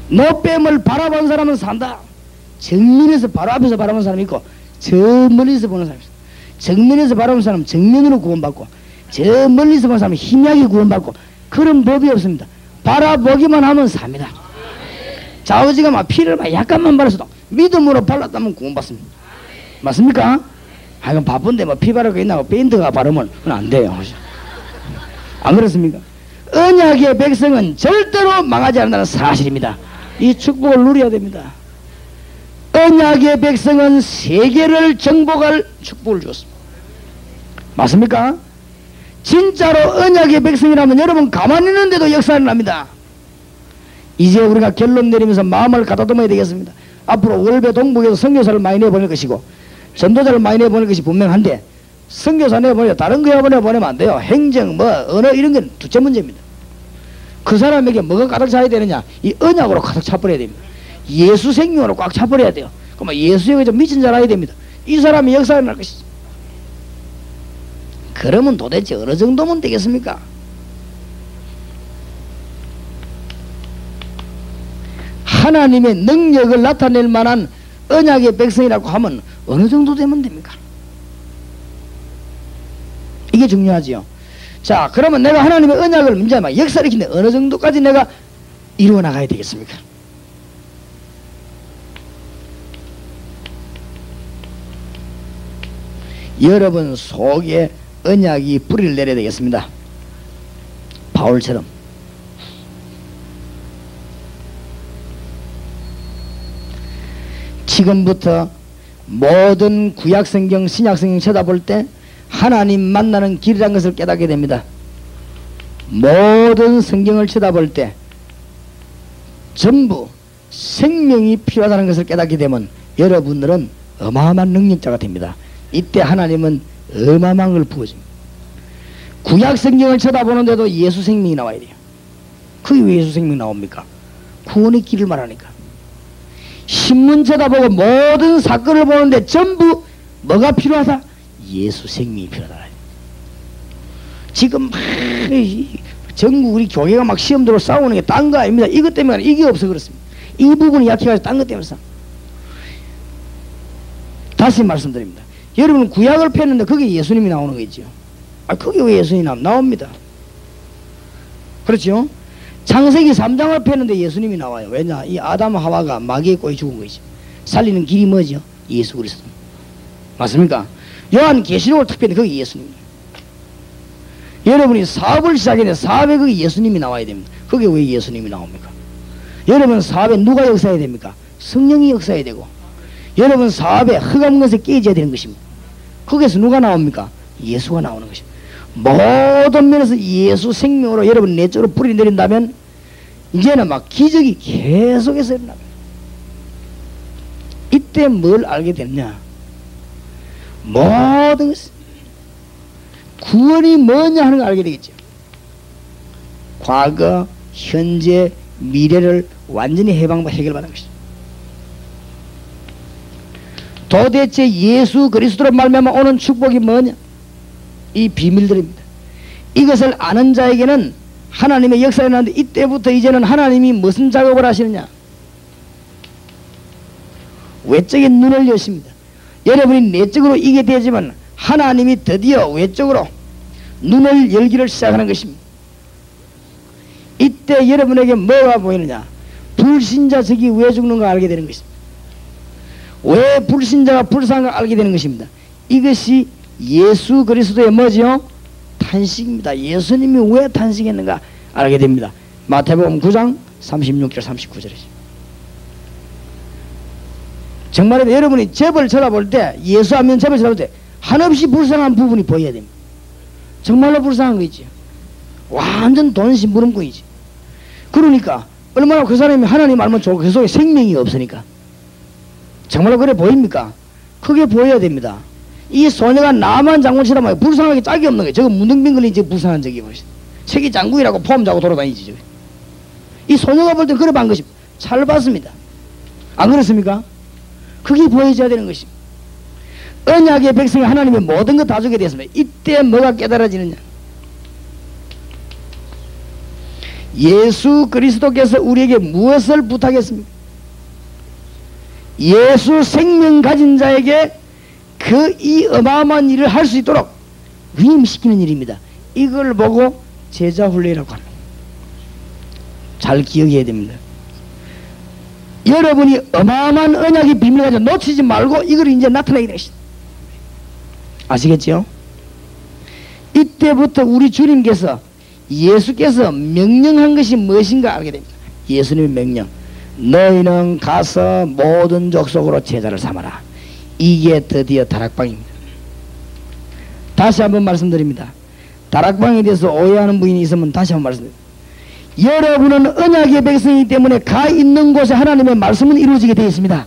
노뱀을 바라본 사람은 산다. 정면에서 바로 앞에서 바라본 사람이 있고 저 멀리서 보는 사람이 있어. 정면에서 바라본 사람은 정면으로 구원받고 저 멀리서 보는 사람은 희미하게 구원받고 그런 법이 없습니다. 바라보기만 하면 삽니다. 좌우지가 막 피를 막 약간만 발랐어도 믿음으로 발랐다면 구원받습니다. 맞습니까? 아, 이건 바쁜데 뭐 피 바르고 있나고 페인트가 바르면 안 돼요. 안 그렇습니까? 언약의 백성은 절대로 망하지 않는다는 사실입니다. 이 축복을 누려야 됩니다. 언약의 백성은 세계를 정복할 축복을 주었습니다. 맞습니까? 진짜로 언약의 백성이라면 여러분 가만히 있는데도 역사를 납니다. 이제 우리가 결론 내리면서 마음을 가다듬어야 되겠습니다. 앞으로 월배 동북에서 선교사를 많이 내보낼 것이고 전도자를 많이 내보낼 것이 분명한데 선교사 내보내면 다른 거 보내면 안 돼요. 행정 뭐 언어 이런 건 둘째 문제입니다. 그 사람에게 뭐가 가득 차야 되느냐? 이 언약으로 가득 차버려야 됩니다. 예수 생명으로 꽉 차버려야 돼요. 그러면 예수에게 좀 미친 자라야 됩니다. 이 사람이 역사가 날 것이죠. 그러면 도대체 어느 정도면 되겠습니까? 하나님의 능력을 나타낼 만한 언약의 백성이라고 하면 어느 정도 되면 됩니까? 이게 중요하지요. 자, 그러면 내가 하나님의 언약을 이제 막 역사일으키는데 어느 정도까지 내가 이루어 나가야 되겠습니까? 여러분 속에 언약이 뿌리를 내려야 되겠습니다. 바울처럼. 지금부터 모든 구약성경, 신약성경 쳐다볼 때 하나님 만나는 길이라는 것을 깨닫게 됩니다. 모든 성경을 쳐다볼 때 전부 생명이 필요하다는 것을 깨닫게 되면 여러분들은 어마어마한 능력자가 됩니다. 이때 하나님은 어마어마한 걸 부어줍니다. 구약 성경을 쳐다보는데도 예수 생명이 나와야 돼요. 그게 왜 예수 생명이 나옵니까? 구원의 길을 말하니까. 신문 쳐다보고 모든 사건을 보는데 전부 뭐가 필요하다? 예수 생명이 필요하다. 지금 막 전국 우리 교회가 막 시험 들어 싸우는 게 딴 거 아닙니다. 이것 때문에 이게 없어 그렇습니다. 이 부분이 약해가지고 딴 것 때문에 싸. 다시 말씀드립니다. 여러분 구약을 폈는데 거기에 예수님이 나오는 거 있죠. 아, 거기 왜 예수님이 나옵니다. 그렇죠? 창세기 3장을 폈는데 예수님이 나와요. 왜냐? 이 아담 하와가 마귀에 꼬여 죽은 것이죠. 살리는 길이 뭐죠? 예수 그리스도. 맞습니까? 요한 계시록을 탁 폈는데 거기 예수님입니다. 여러분이 사업을 시작했는데 사업에 거기 예수님이 나와야 됩니다. 거기 왜 예수님이 나옵니까? 여러분 사업에 누가 역사해야 됩니까? 성령이 역사해야 되고, 여러분 사업에 흑암 것에 깨져야 되는 것입니다. 거기에서 누가 나옵니까? 예수가 나오는 것입니다. 모든 면에서 예수 생명으로 여러분 내적으로 뿌리 내린다면 이제는 막 기적이 계속해서 일어납니다. 이때 뭘 알게 됐냐? 모든 것은 구원이 뭐냐 하는 걸 알게 되겠죠. 과거, 현재, 미래를 완전히 해결받은 것이죠. 도대체 예수 그리스도로 말미암아 오는 축복이 뭐냐? 이 비밀들입니다. 이것을 아는 자에게는 하나님의 역사가 일어나는데 이때부터 이제는 하나님이 무슨 작업을 하시느냐? 외적인 눈을 여십니다. 여러분이 내적으로 이게 되지만 하나님이 드디어 외적으로 눈을 열기를 시작하는 것입니다. 이때 여러분에게 뭐가 보이느냐? 불신자 적이 왜 죽는가 알게 되는 것입니다. 왜 불신자가 불쌍한가 알게 되는 것입니다. 이것이 예수 그리스도의 뭐죠? 탄식입니다. 예수님이 왜 탄식했는가 알게 됩니다. 마태복음 9장 36절 39절이죠. 정말로 여러분이 접을 쳐다볼 때, 예수하면 접을 쳐다볼 때 한없이 불쌍한 부분이 보여야 됩니다. 정말로 불쌍한 거 있지. 완전 돈 심부름꾼이지. 그러니까 얼마나 그 사람이 하나님 알면 좋고 그 속에 생명이 없으니까 정말로 그래 보입니까? 크게 보여야 됩니다. 이 소녀가 나만 장군 치라면 불쌍하게 짝이 없는 거예요. 저거 문둥병 걸린 저 불쌍한 적이 뭐지? 책이 장군이라고 폼 자고 돌아다니지. 저거. 이 소녀가 볼 때 그래 반 것입니다. 잘 봤습니다. 안 그렇습니까? 그게 보여져야 되는 것입니다. 언약의 백성이 하나님의 모든 것 다 주게 됐습니다. 이때 뭐가 깨달아지느냐? 예수 그리스도께서 우리에게 무엇을 부탁했습니까? 예수 생명 가진 자에게 그 이 어마어마한 일을 할 수 있도록 위임시키는 일입니다. 이걸 보고 제자 훈련이라고 합니다. 잘 기억해야 됩니다. 여러분이 어마어마한 언약의 비밀을 가지고 놓치지 말고 이걸 이제 나타내게 되십니다. 아시겠죠? 이때부터 우리 주님께서 예수께서 명령한 것이 무엇인가 알게 됩니다. 예수님의 명령, 너희는 가서 모든 족속으로 제자를 삼아라. 이게 드디어 다락방입니다. 다시 한번 말씀드립니다. 다락방에 대해서 오해하는 분이 있으면 다시 한번 말씀드립니다. 여러분은 언약의 백성이기 때문에 가 있는 곳에 하나님의 말씀은 이루어지게 되어 있습니다.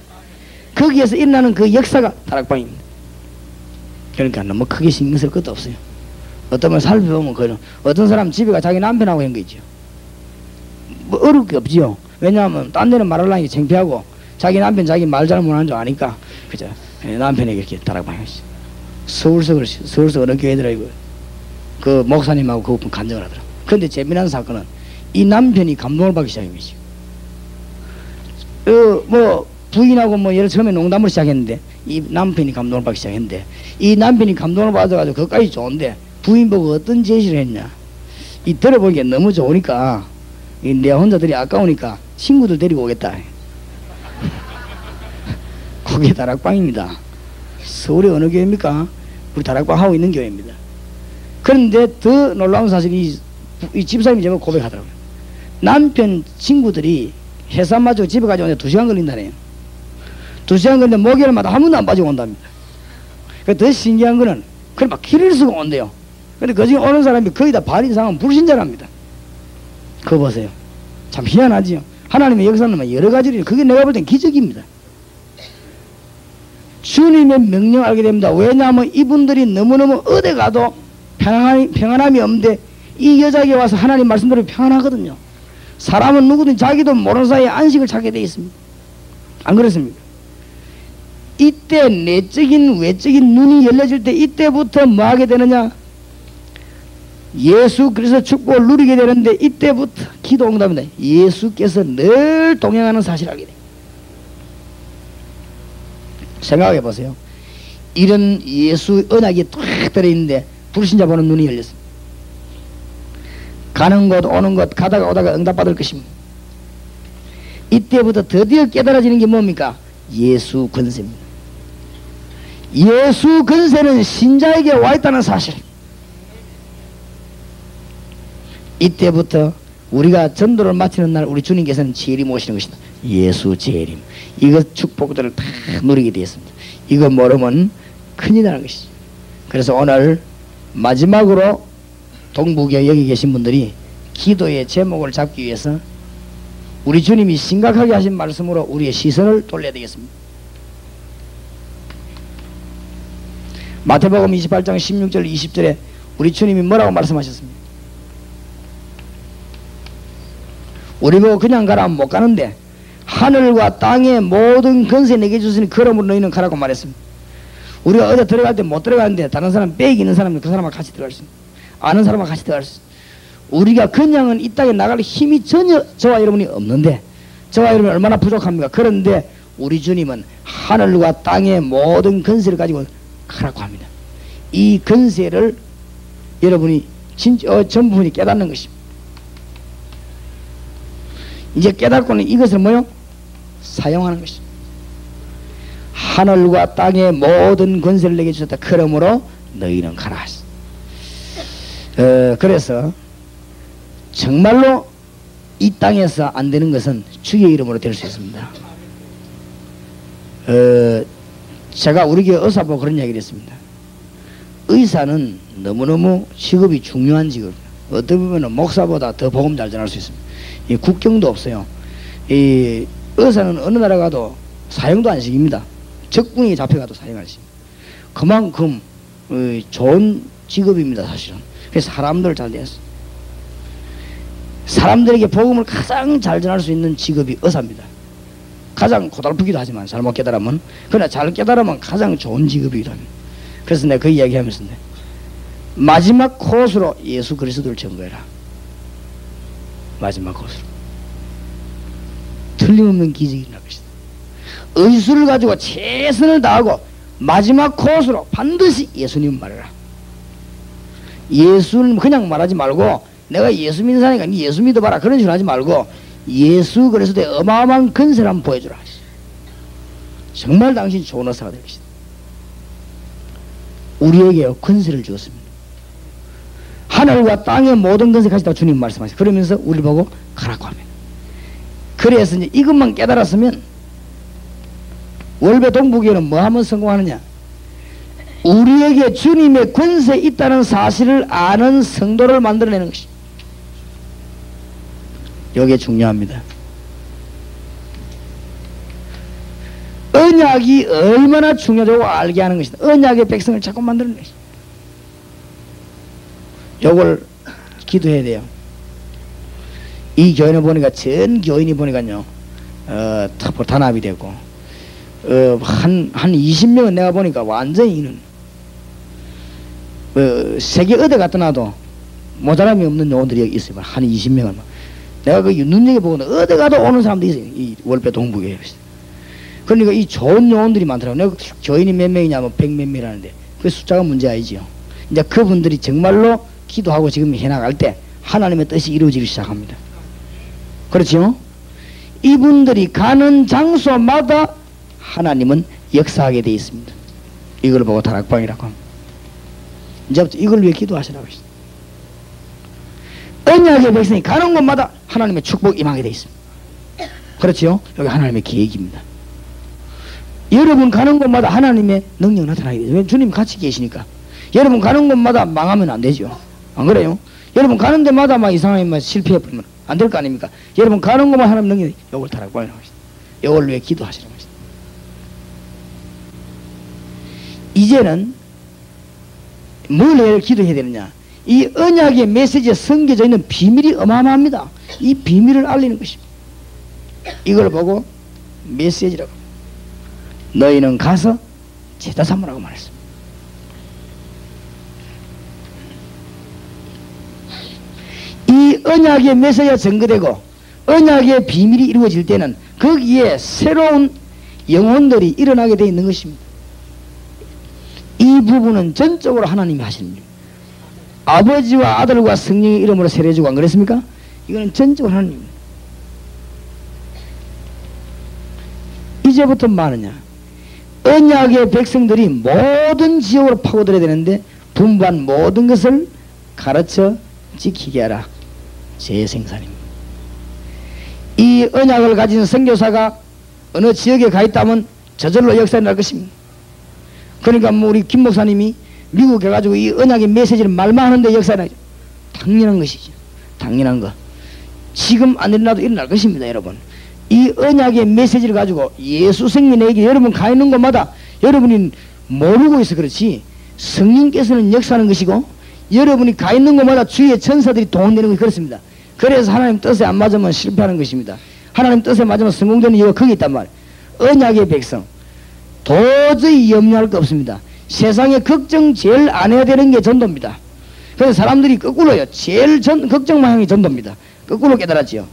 거기에서 일어나는 그 역사가 다락방입니다. 그러니까 너무 크게 신경 쓸 것도 없어요. 어떤 분 살펴보면 그런 어떤 사람 집에 가 자기 남편하고 한 거 있죠. 뭐 어려울 게 없지요. 왜냐하면 딴 데는 말하려니 창피하고 자기 남편 자기 말 잘못하는 줄 아니까 그죠. 남편에게 이렇게 다락방에 서울서 어느 교회더라 이거 그 목사님하고 그 오픈 간증을 하더라. 그런데 재미난 사건은 이 남편이 감동을 받기 시작한 것이죠. 뭐 부인하고 뭐 예를 처음에 농담을 시작했는데 이 남편이 감동을 받기 시작했는데 이 남편이 감동을 받아가지고 그것까지 좋은데 부인 보고 어떤 제시를 했냐. 이 들어보기에 너무 좋으니까 내 혼자들이 아까우니까 친구들 데리고 오겠다. 그게 다락방입니다. 서울에 어느 교회입니까? 우리 다락방 하고 있는 교회입니다. 그런데 더 놀라운 사실이 이 집사님이 제가 고백하더라고요. 남편 친구들이 회사 마치고 집에 가져오는데 2시간 걸린다네요. 2시간 걸리는데 목요일마다 한 번도 안 빠지고 온답니다. 더 신기한 거는 그래 막 길을 쓰고 온대요. 근데 그 중에 오는 사람이 거의 다 반 이상은 불신자랍니다. 그거 보세요. 참 희한하지요. 하나님의 역사는 여러 가지로 그게 내가 볼 땐 기적입니다. 주님의 명령 알게 됩니다. 왜냐하면 이분들이 너무너무 어디 가도 평안함이 없는데 이 여자에게 와서 하나님 말씀대로 평안하거든요. 사람은 누구든 자기도 모르는 사이에 안식을 찾게 되어 있습니다. 안 그렇습니까? 이때 내적인 외적인 눈이 열려질 때 이때부터 뭐 하게 되느냐? 예수 그리스도 축복을 누리게 되는데 이때부터 기도 응답입니다. 예수께서 늘 동행하는 사실을 알게 돼요. 생각해 보세요. 이런 예수 언약이 탁 들어있는데 불신자 보는 눈이 열렸습니다. 가는 곳 오는 곳 가다가 오다가 응답받을 것입니다. 이때부터 드디어 깨달아지는 게 뭡니까? 예수 권세입니다. 예수 권세는 신자에게 와 있다는 사실. 이때부터 우리가 전도를 마치는 날 우리 주님께서는 재림 오시는 것이다. 예수 재림. 이거 축복들을 다 누리게 되었습니다. 이거 모르면 큰일 나는 것이죠. 그래서 오늘 마지막으로 동북에 여기 계신 분들이 기도의 제목을 잡기 위해서 우리 주님이 심각하게 하신 말씀으로 우리의 시선을 돌려야 되겠습니다. 마태복음 28장 16절 20절에 우리 주님이 뭐라고 말씀하셨습니까? 우리 보고 그냥 가라면 못 가는데 하늘과 땅의 모든 권세 내게 주시니 그러므로 너희는 가라고 말했습니다. 우리가 어디 들어갈 때 못 들어가는데 다른 사람 빽이 있는 사람은 그 사람과 같이 들어갈 수 있습니다. 아는 사람과 같이 들어갈 수 있습니다. 우리가 그냥은 이 땅에 나갈 힘이 전혀 저와 여러분이 없는데 저와 여러분이 얼마나 부족합니까? 그런데 우리 주님은 하늘과 땅의 모든 권세를 가지고 가라고 합니다. 이 권세를 여러분이 전부분이 깨닫는 것입니다. 이제 깨닫고는 이것을 뭐요? 사용하는 것입니다. 하늘과 땅의 모든 권세를 내게 주셨다. 그러므로 너희는 가라. 그래서 정말로 이 땅에서 안 되는 것은 주의 이름으로 될 수 있습니다. 제가 우리 교회 의사보고 그런 이야기를 했습니다. 의사는 너무너무 직업이 중요한 직업입니다. 어떻게 보면 목사보다 더 복음 잘 전할 수 있습니다. 이 국경도 없어요. 이 의사는 어느 나라 가도 사형도 안 시킵니다. 적군이 잡혀가도 사형 안 시킵니다. 그만큼 좋은 직업입니다, 사실은. 그래서 사람들 잘 되었어요. 사람들에게 복음을 가장 잘 전할 수 있는 직업이 의사입니다. 가장 고달프기도 하지만 잘못 깨달으면, 그러나 잘 깨달으면 가장 좋은 직업이기도 합니다. 그래서 내가 그 이야기 하면서 마지막 코스로 예수 그리스도를 전거해라. 마지막 코스로. 틀림없는 기적이 일어날 것이다. 의술을 가지고 최선을 다하고 마지막 코스로 반드시 예수님 말해라. 예수를 그냥 말하지 말고 내가 예수 믿는 사람이니까 네 예수 믿어봐라 그런 식으로 하지 말고 예수 그리스도의 어마어마한 권세를 한번 보여주라. 정말 당신 좋은 의사가 될 것이다. 우리에게 권세를 주었습니다. 하늘과 땅의 모든 권세 가지다 주님 말씀하시고 그러면서 우리를 보고 가라고 합니다. 그래서 이제 이것만 깨달았으면 월배 동북에는 뭐 하면 성공하느냐? 우리에게 주님의 권세 있다는 사실을 아는 성도를 만들어내는 것이 이게 중요합니다. 언약이 얼마나 중요하다고 알게 하는 것이다. 언약의 백성을 자꾸 만드는 것이다. 요걸 기도해야 돼요. 이 교인을 보니까 전 교인이 보니까요 단합이 되고 한 20명은 내가 보니까 완전히 이는 세계 어디 갔다 놔도 모자람이 없는 요원들이 여기 있어요. 한 20명은 내가 그 눈여겨보고 어디 가도 오는 사람도 있어요. 이 월배 동북에. 그러니까 이 좋은 요원들이 많더라고요. 내가 교인이 몇 명이냐면 100몇 명이라는데 그 숫자가 문제 아니지요. 이제 그분들이 정말로 기도하고 지금 해나갈 때 하나님의 뜻이 이루어지기 시작합니다. 그렇죠? 이분들이 가는 장소마다 하나님은 역사하게 되어 있습니다. 이걸 보고 다락방이라고 합니다. 이제부터 이걸 위해 기도하시라고 했습니다. 언약의 백성이 가는 곳마다 하나님의 축복이 임하게 되어 있습니다. 그렇죠? 여기 하나님의 계획입니다. 여러분 가는 곳마다 하나님의 능력이 나타나게 돼요. 주님 같이 계시니까. 여러분 가는 곳마다 망하면 안 되죠. 안 그래요? 여러분 가는 데마다 막 이상하게 막 실패해버리면 안 될 거 아닙니까? 여러분 가는 곳만 하나님 능력이 요걸 타라고 하는 것이다. 요걸 위해 기도하시는 것이다. 이제는 뭘 해야 기도해야 되느냐? 이 언약의 메시지에 숨겨져 있는 비밀이 어마어마합니다. 이 비밀을 알리는 것입니다. 이걸 보고 메시지라고 너희는 가서 제자 삼으라고 말했습니다. 이 언약의 메시지가 전거되고 언약의 비밀이 이루어질 때는 거기에 새로운 영혼들이 일어나게 되어 있는 것입니다. 이 부분은 전적으로 하나님이 하시는 일입니다. 아버지와 아들과 성령의 이름으로 세례주고 안 그랬습니까? 이거는 전적으로 하나님입니다. 이제부터 뭐하느냐? 언약의 백성들이 모든 지역으로 파고들어야 되는데 분부한 모든 것을 가르쳐 지키게 하라. 제 생산입니다. 이 언약을 가진 선교사가 어느 지역에 가 있다면 저절로 역사에 날 것입니다. 그러니까 뭐 우리 김 목사님이 미국에 가지고 이 언약의 메시지를 말만 하는데 역사에 나죠. 당연한 것이죠. 당연한 거. 지금 안 일어나도 일어날 것입니다, 여러분. 이 언약의 메시지를 가지고 예수 생명에게 여러분 가 있는 곳마다 여러분이 모르고 있어 그렇지 성령께서는 역사하는 것이고 여러분이 가 있는 곳마다 주의 천사들이 동원되는 것이 그렇습니다. 그래서 하나님 뜻에 안 맞으면 실패하는 것입니다. 하나님 뜻에 맞으면 성공되는 이유가 거기 있단 말이에요. 언약의 백성 도저히 염려할 거 없습니다. 세상에 걱정 제일 안 해야 되는 게 전도입니다. 그래서 사람들이 거꾸로요. 제일 걱정만 하는 게 전도입니다. 거꾸로 깨달았지요.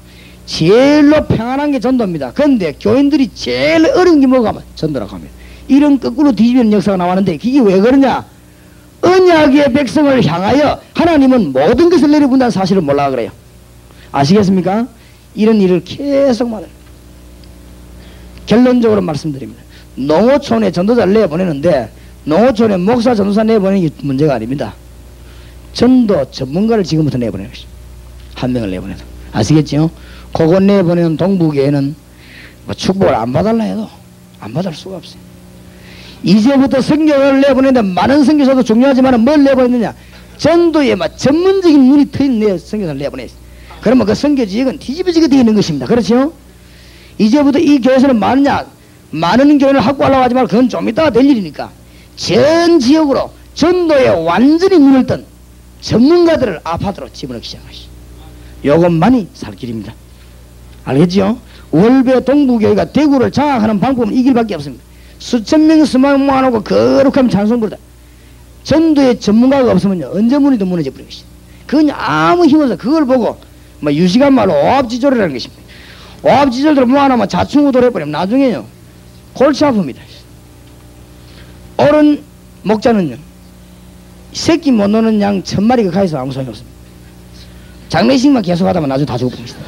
제일로 평안한 게 전도입니다. 그런데 교인들이 제일 어려운 게 뭐가 하면 전도라고 합니다. 이런 거꾸로 뒤집는 역사가 나왔는데 그게 왜 그러냐? 언약의 백성을 향하여 하나님은 모든 것을 내려본다는 사실을 몰라 그래요. 아시겠습니까? 이런 일을 계속 말해요. 결론적으로 말씀드립니다. 농어촌에 전도자를 내보내는데 농어촌에 목사 전도사 내보내는 게 문제가 아닙니다. 전도 전문가를 지금부터 내보내는 것입니다. 한 명을 내보내서. 아시겠죠? 그거 내보내는 동부교회는 뭐 축복을 안 받을라 해도 안 받을 수가 없어요. 이제부터 선교를 내보내는데 많은 선교사도 중요하지만 뭘 내보냈느냐? 전도에 막 전문적인 눈이 트인 선교사를 내보냈어요. 그러면 그 선교 지역은 뒤집어지게 되어 있는 것입니다. 그렇죠? 이제부터 이 교회에서는 많은 교회를 확보하려고 하지 말고 그건 좀 이따가 될 일이니까 전 지역으로 전도에 완전히 눈을 뜬 전문가들을 아파트로 집어넣기 시작하시죠. 요것만이 살 길입니다. 알겠죠? 월배 동부교회가 대구를 장악하는 방법은 이 길밖에 없습니다. 수천 명 수만 모아놓고 거룩하면 찬송 부르다. 전도에 전문가가 없으면요 언제 문이도 무너져 버리는 것이죠. 그건 아무 힘 없어. 그걸 보고 뭐 유식한 말로 오합지졸이라는 것입니다. 오합지졸들 모아놓으면 자충우돌 해버리면 나중에요 골치 아픕니다. 옳은 목자는요 새끼 못 노는 양 1000마리가 가있어 아무 소용이 없습니다. 장례식만 계속 하다가 나중에 다 죽어버립니다.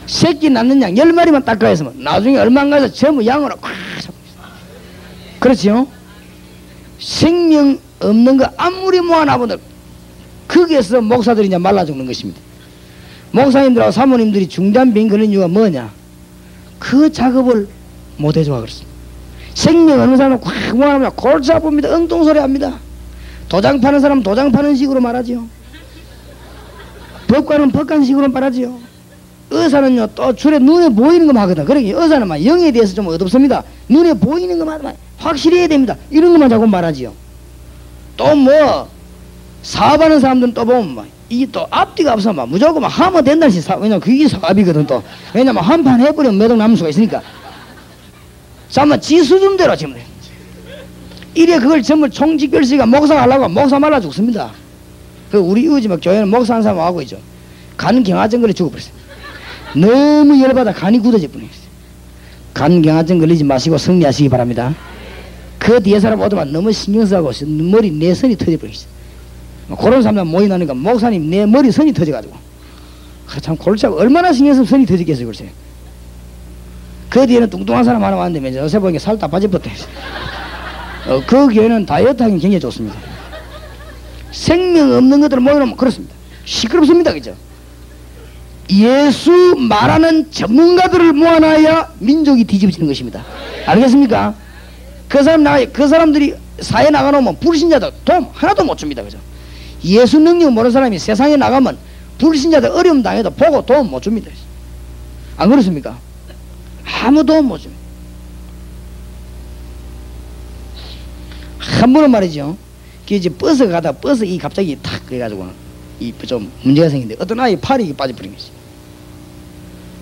새끼 낳는 양 10마리만 딱 가있으면 나중에 얼마 안 가서 전부 양으로 꽉 잡습니다. 그렇지요? 생명 없는 거 아무리 모아놔보들 거기에서 목사들이 이제 말라 죽는 것입니다. 목사님들하고 사모님들이 중대한 병 걸린 이유가 뭐냐? 그 작업을 못 해줘가 그렇습니다. 생명 없는 사람은 꽉 모아놓으면 골치 아픕니다. 엉뚱소리 합니다. 도장 파는 사람은 도장 파는 식으로 말하지요. 법관은 법관식으로 말하지요. 의사는요 또 줄에 눈에 보이는 것만 하거든. 그러니까 의사는 막 영에 대해서 좀 어둡습니다. 눈에 보이는 것만 확실히 해야 됩니다. 이런 것만 자꾸 말하지요. 또 뭐 사업하는 사람들은 또 보면 막 이게 또 앞뒤가 없어 막 무조건 막 하면 된다는 시 왜냐면 그게 사업이거든. 또 왜냐면 한 판 해버리면 몇 억 남을 수가 있으니까 잠깐만 지 수준대로 지금 이래 그걸 전부 총직별시가 목사 하려고 목사 말라 죽습니다. 그 우리 이웃집 교회는 목사 한 사람 하고 있죠. 간 경화증 걸려 죽어버렸어요. 너무 열받아 간이 굳어질 뻔했어요. 간 경화증 걸리지 마시고 승리하시기 바랍니다. 그 뒤에 사람 오더만 너무 신경 쓰고 머리 내 선이 터져버렸어요. 그런 사람들 모이 나니까 목사님 내 머리 선이 터져가지고 참 골치 아프고 얼마나 신경 쓰면 선이 터지겠어요. 글쎄. 그 뒤에는 뚱뚱한 사람 하나 왔는데 요새 보니까 살 다 빠져버렸대. 그 교회는 다이어트 하기 굉장히 좋습니다. 생명 없는 것들을 모여놓으면 그렇습니다. 시끄럽습니다. 그죠? 예수 말하는 전문가들을 모아놔야 민족이 뒤집어지는 것입니다. 알겠습니까? 그 사람들이 사회 나가놓으면 불신자들 도움 하나도 못 줍니다. 그죠? 예수 능력 모르는 사람이 세상에 나가면 불신자들 어려움 당해도 보고 도움 못 줍니다. 안 그렇습니까? 아무 도움 못 줍니다. 한 번은 말이죠. 이제 버스 가다 버스 이 갑자기 탁 그래가지고 이 좀 문제가 생긴데 어떤 아이 팔이 빠져버린 거지.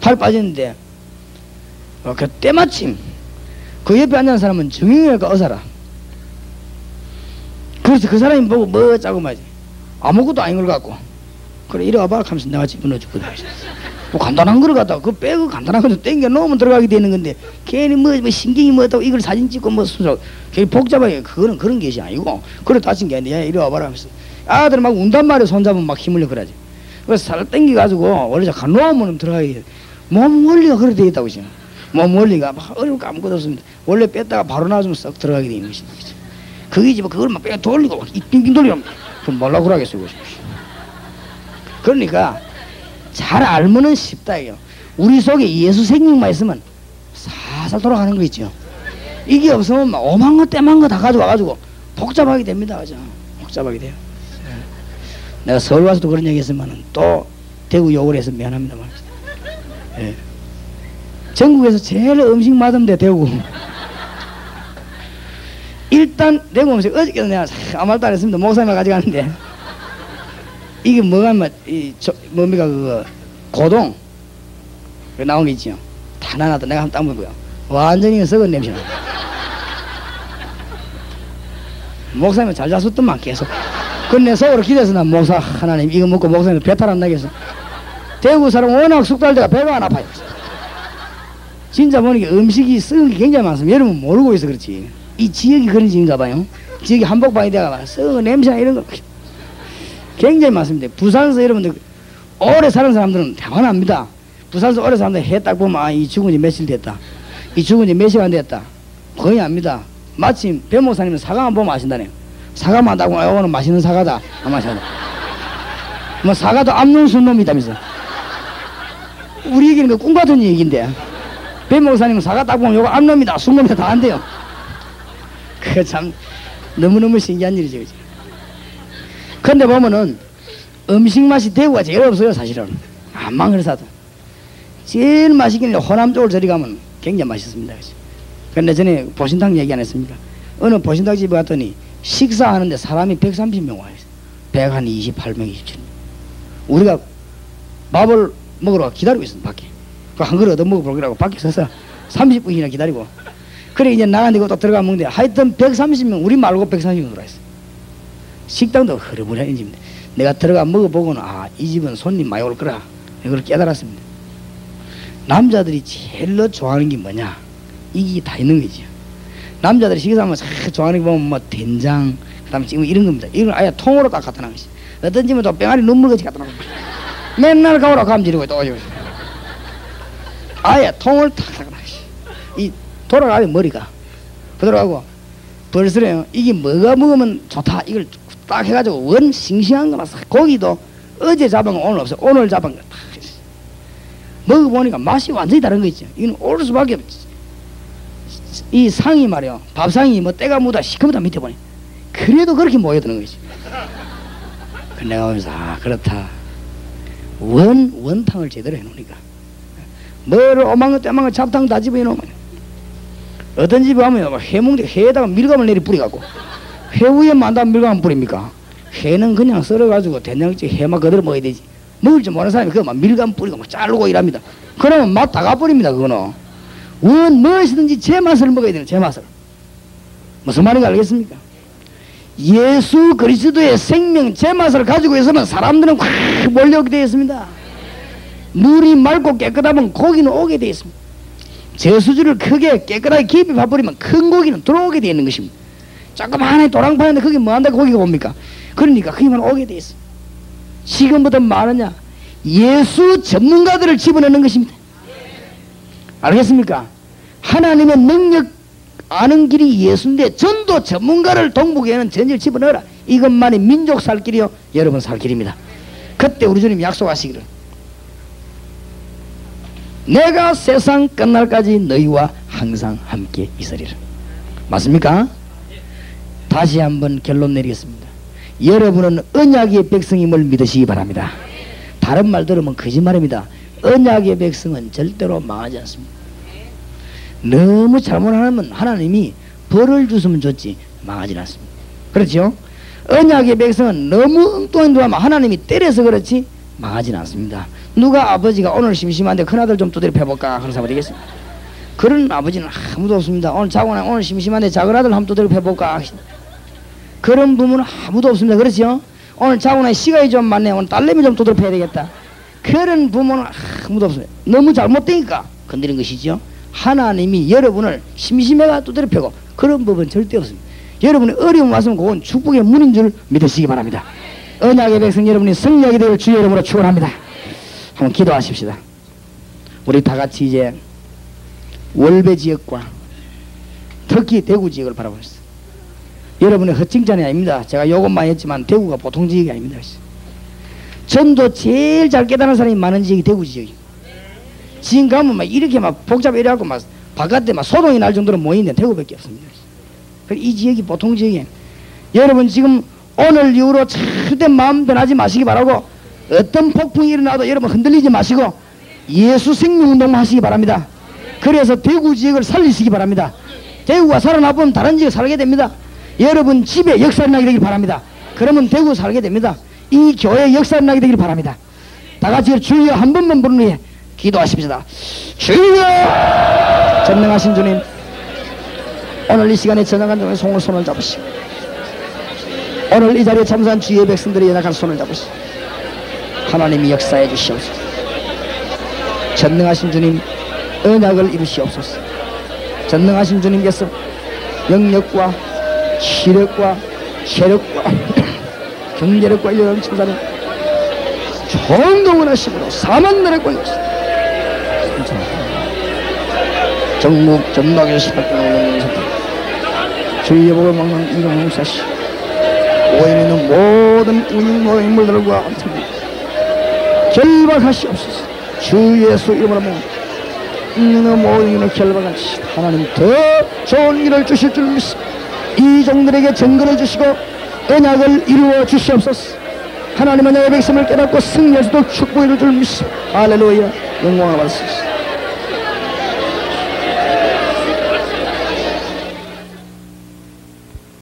팔 빠졌는데 그 때마침 그 옆에 앉은 사람은 정형외과 의사라. 그래서 그 사람이 보고 뭐 짜고 말이지. 아무것도 아닌 걸 갖고 그래 이리 와봐 하면서 내가 집어넣어주거든. 뭐 간단한 걸 갖다가 그 빼고 간단한 거 땡겨 놓으면 들어가게 되는 건데 괜히 뭐 신경이 뭐 또 이걸 사진 찍고 뭐 순서 괜히 복잡하게 그거는 그런 것이 아니고 그래 다친 게 아니야. 이리 와봐라 하면서 아들 막 운단 말이야. 손잡으면 막 힘을 내 그러지. 그래서 살 땡겨가지고 원래 간 놓으면 들어가게 몸 원리가 그렇게 되어 있다고 지금. 몸 원리가 막 어려울 거 아무것도 없습니다. 원래 뺐다가 바로 나와주면 썩 들어가게 되는 것입니다. 그게 이제 뭐 그걸 막 빼 돌리고 막 빙빙 돌리면 그럼 뭐라고 그러겠어요. 그러니까 잘 알면은 쉽다 이요. 우리 속에 예수 생명만 있으면 살살 돌아가는 거 있죠. 이게 없으면 막 오만 거 떼만 거 다 가져와가지고 복잡하게 됩니다. 그죠? 복잡하게 돼요. 내가 서울 와서도 그런 얘기 했으면 또 대구 욕을 해서 미안합니다. 예. 전국에서 제일 음식 맛없는 데 대구. 일단 대구 음식 어저께도 내가 아무 말도 안 했습니다. 목사님을 가져가는데 이게 뭐가 뭡니까 그거 고동 그 나온 게 있지요. 탄하나도 내가 한번 딱 먹어요. 완전히 썩은 냄새나. 목사님은 잘 잤었더만 계속. 근데 속으로 기대서 난 목사 하나님 이거 먹고 목사님 배탈 안 나겠어. 대구 사람 워낙 숙달 때가 배가 안 아파요. 진짜 보니까 음식이 썩은 게 굉장히 많습니다. 여러분 모르고 있어 그렇지. 이 지역이 그런 지역인가 봐요. 지역이 한복방이 돼가 썩은 냄새나 이런 거 굉장히 많습니다. 부산에서 여러분들 오래 사는 사람들은 대만 압니다. 부산에서 오래 사는데 해 딱 보면 아, 이 죽은 지 며칠 됐다. 이 죽은 지 몇 시간 됐다. 거의 압니다. 마침 배 목사님은 사과만 보면 아신다네요. 사과만 한다고 이거는 맛있는 사과다. 안 마셔도. 뭐 사과도 암놈 순놈이다면서. 우리 얘기는 그 꿈 같은 얘기인데 배 목사님은 사과 딱 보면 이거 암놈이다 순놈이다 다 안 돼요. 그게 참 너무너무 신기한 일이죠. 그죠? 근데 보면은 음식 맛이 대구가 제일 없어요 사실은. 암만 그래서도 제일 맛있기는 호남 쪽을 저리 가면 굉장히 맛있습니다. 그죠? 근데 전에 보신탕 얘기 안 했습니까? 어느 보신탕 집에 갔더니 식사하는데 사람이 130명 와요. 128명 27명. 우리가 밥을 먹으러 기다리고 있습니다. 밖에 한 그릇 얻어 먹어보기라고 밖에 서서 30분이나 기다리고 그래 이제 나가는데 또 들어가 먹는데 하여튼 130명 우리 말고 130명 들어있어. 식당도 흐르부리한 집인데 내가 들어가 먹어보고는 아 이 집은 손님 많이 올 거라 이걸 깨달았습니다. 남자들이 제일 좋아하는 게 뭐냐 이게 다 있는 거죠. 남자들이 식사하면 좋아하는 게 보면 뭐 된장 그다음에 지금 이런 겁니다. 이건 아예 통으로 딱 갖다 놔는 것이. 어떤 집은 또 병아리 눈물같이 갖다 놔는 거지. 맨날 가오라 감지르고 또 오죠. 아예 통을 탁 갖다 놔는 것이. 이 돌아가면 머리가 그들하고 벌써요. 이게 뭐가 먹으면 좋다 이걸 딱 해가지고 원 싱싱한 거나 고기도 어제 잡은 거 오늘 없어. 오늘 잡은 거 딱 먹어보니까 맛이 완전히 다른 거 있죠. 이건 올 수밖에 없지. 이 상이 말이요. 밥상이 뭐 때가 묻어 시커멓다 밑에 보니 그래도 그렇게 모여드는 거지. 내가 보면서 아 그렇다. 원탕을 제대로 해놓으니까 뭐를 오만거 때만거 잡탕 다 집어놓으면 어떤 집에 가면 해먹는데 해에다가 밀감을 내리 뿌려갖고 회 위에 만다면 밀감을 뿌립니까? 회는 그냥 썰어가지고 된장찌개 해만 그대로 먹어야 되지. 먹을 줄 모르는 사람이 그거 막 밀감 뿌리고 막 자르고 이랍니다. 그러면 맛 다 가버립니다. 그거는 무엇이든지 제 맛을 먹어야 되는 제 맛을. 무슨 말인지 알겠습니까? 예수 그리스도의 생명 제 맛을 가지고 있으면 사람들은 확 몰려오게 되어 있습니다. 물이 맑고 깨끗하면 고기는 오게 되어 있습니다. 저수지를 크게 깨끗하게 깊이 봐버리면 큰 고기는 들어오게 되어 있는 것입니다. 조그마한 도랑파는데 거기 뭐한다 고기가 옵니까? 그러니까 거기만 오게 되어 있습니다. 지금부터 뭐하느냐? 예수 전문가들을 집어넣는 것입니다. 알겠습니까? 하나님의 능력 아는 길이 예수인데 전도 전문가를 동북에는 전지를 집어넣어라. 이것만이 민족 살 길이요 여러분 살 길입니다. 그때 우리 주님 약속하시기를 내가 세상 끝날까지 너희와 항상 함께 있으리라. 맞습니까? 다시 한번 결론 내리겠습니다. 여러분은 언약의 백성임을 믿으시기 바랍니다. 다른 말 들으면 거짓말입니다. 언약의 백성은 절대로 망하지 않습니다. 너무 잘못하면 하나님이 벌을 주시면 좋지 망하지 않습니다. 그렇죠? 언약의 백성은 너무 엉뚱한 행동하면 하나님이 때려서 그렇지 망하지는 않습니다. 누가 아버지가 오늘 심심한데 큰아들 좀 두드려 패볼까 그런 사람 되겠습니다. 그런 아버지는 아무도 없습니다. 오늘 심심한데 작은아들 한번 두드려 패볼까, 그런 부모는 아무도 없습니다. 그렇죠? 오늘 자고나 시간이 좀 많네, 오늘 딸내미 좀 두드려 패야 되겠다, 그런 부모는 아무도 없습니다. 너무 잘못되니까 건드린 것이죠. 하나님이 여러분을 심심해가 두드려 패고 그런 법은 절대 없습니다. 여러분이 어려움 왔으면 그건 축복의 문인 줄 믿으시기 바랍니다. 언약의 백성 여러분이 승리하게 되길 주의 이름으로 축원합니다. 한번 기도하십시다. 우리 다 같이 이제 월배 지역과 특히 대구 지역을 바라보고 있습니다. 여러분의 헛칭찬이 아닙니다. 제가 요것만 했지만 대구가 보통 지역이 아닙니다. 전도 제일 잘 깨달은 사람이 많은 지역이 대구 지역입니다. 지금 가면 막 이렇게 막 복잡해 이래갖고 막 바깥에 막 소동이 날 정도로 모이는데 대구밖에 없습니다. 이 지역이 보통 지역이에요. 여러분 지금 오늘 이후로 절대 마음 변하지 마시기 바라고, 어떤 폭풍이 일어나도 여러분 흔들리지 마시고 예수 생명운동만 하시기 바랍니다. 그래서 대구 지역을 살리시기 바랍니다. 대구가 살아나보면 다른 지역 살게 됩니다. 여러분 집에 역사를 나게 되길 바랍니다. 그러면 대구 살게 됩니다. 이 교회에 역사를 나게 되길 바랍니다. 다 같이 주여 한 번만 부르는 후에 기도하십시다. 주여, 전능하신 주님, 오늘 이 시간에 전능한 주님의 손을 잡으시고 오늘 이 자리에 참석한 주의 백성들의 연약한 손을 잡으시고 하나님이 역사해 주시옵소서. 전능하신 주님 언약을 이루시옵소서. 전능하신 주님께서 영력과 시력과 체력과 경제력과 이런 천사를 총동원 하심으로 4만 나라에 걸렸습니다. 전국 전방에 시발되는 주의 복을 막는 이런 용사시 오해 있는 모든 우인과 인물들과 함께 결박하시옵소서. 주 예수 이름으로 있는 모든 일을 결박하시고 하나님 더 좋은 일을 주실 줄 믿습니다. 이 종들에게 증거를 주시고 언약을 이루어 주시옵소서. 하나님은 내 백성을 깨닫고 승리할 수 있도록 축복해 줄 줄 믿습니다. 할렐루야, 영광을 받으소서.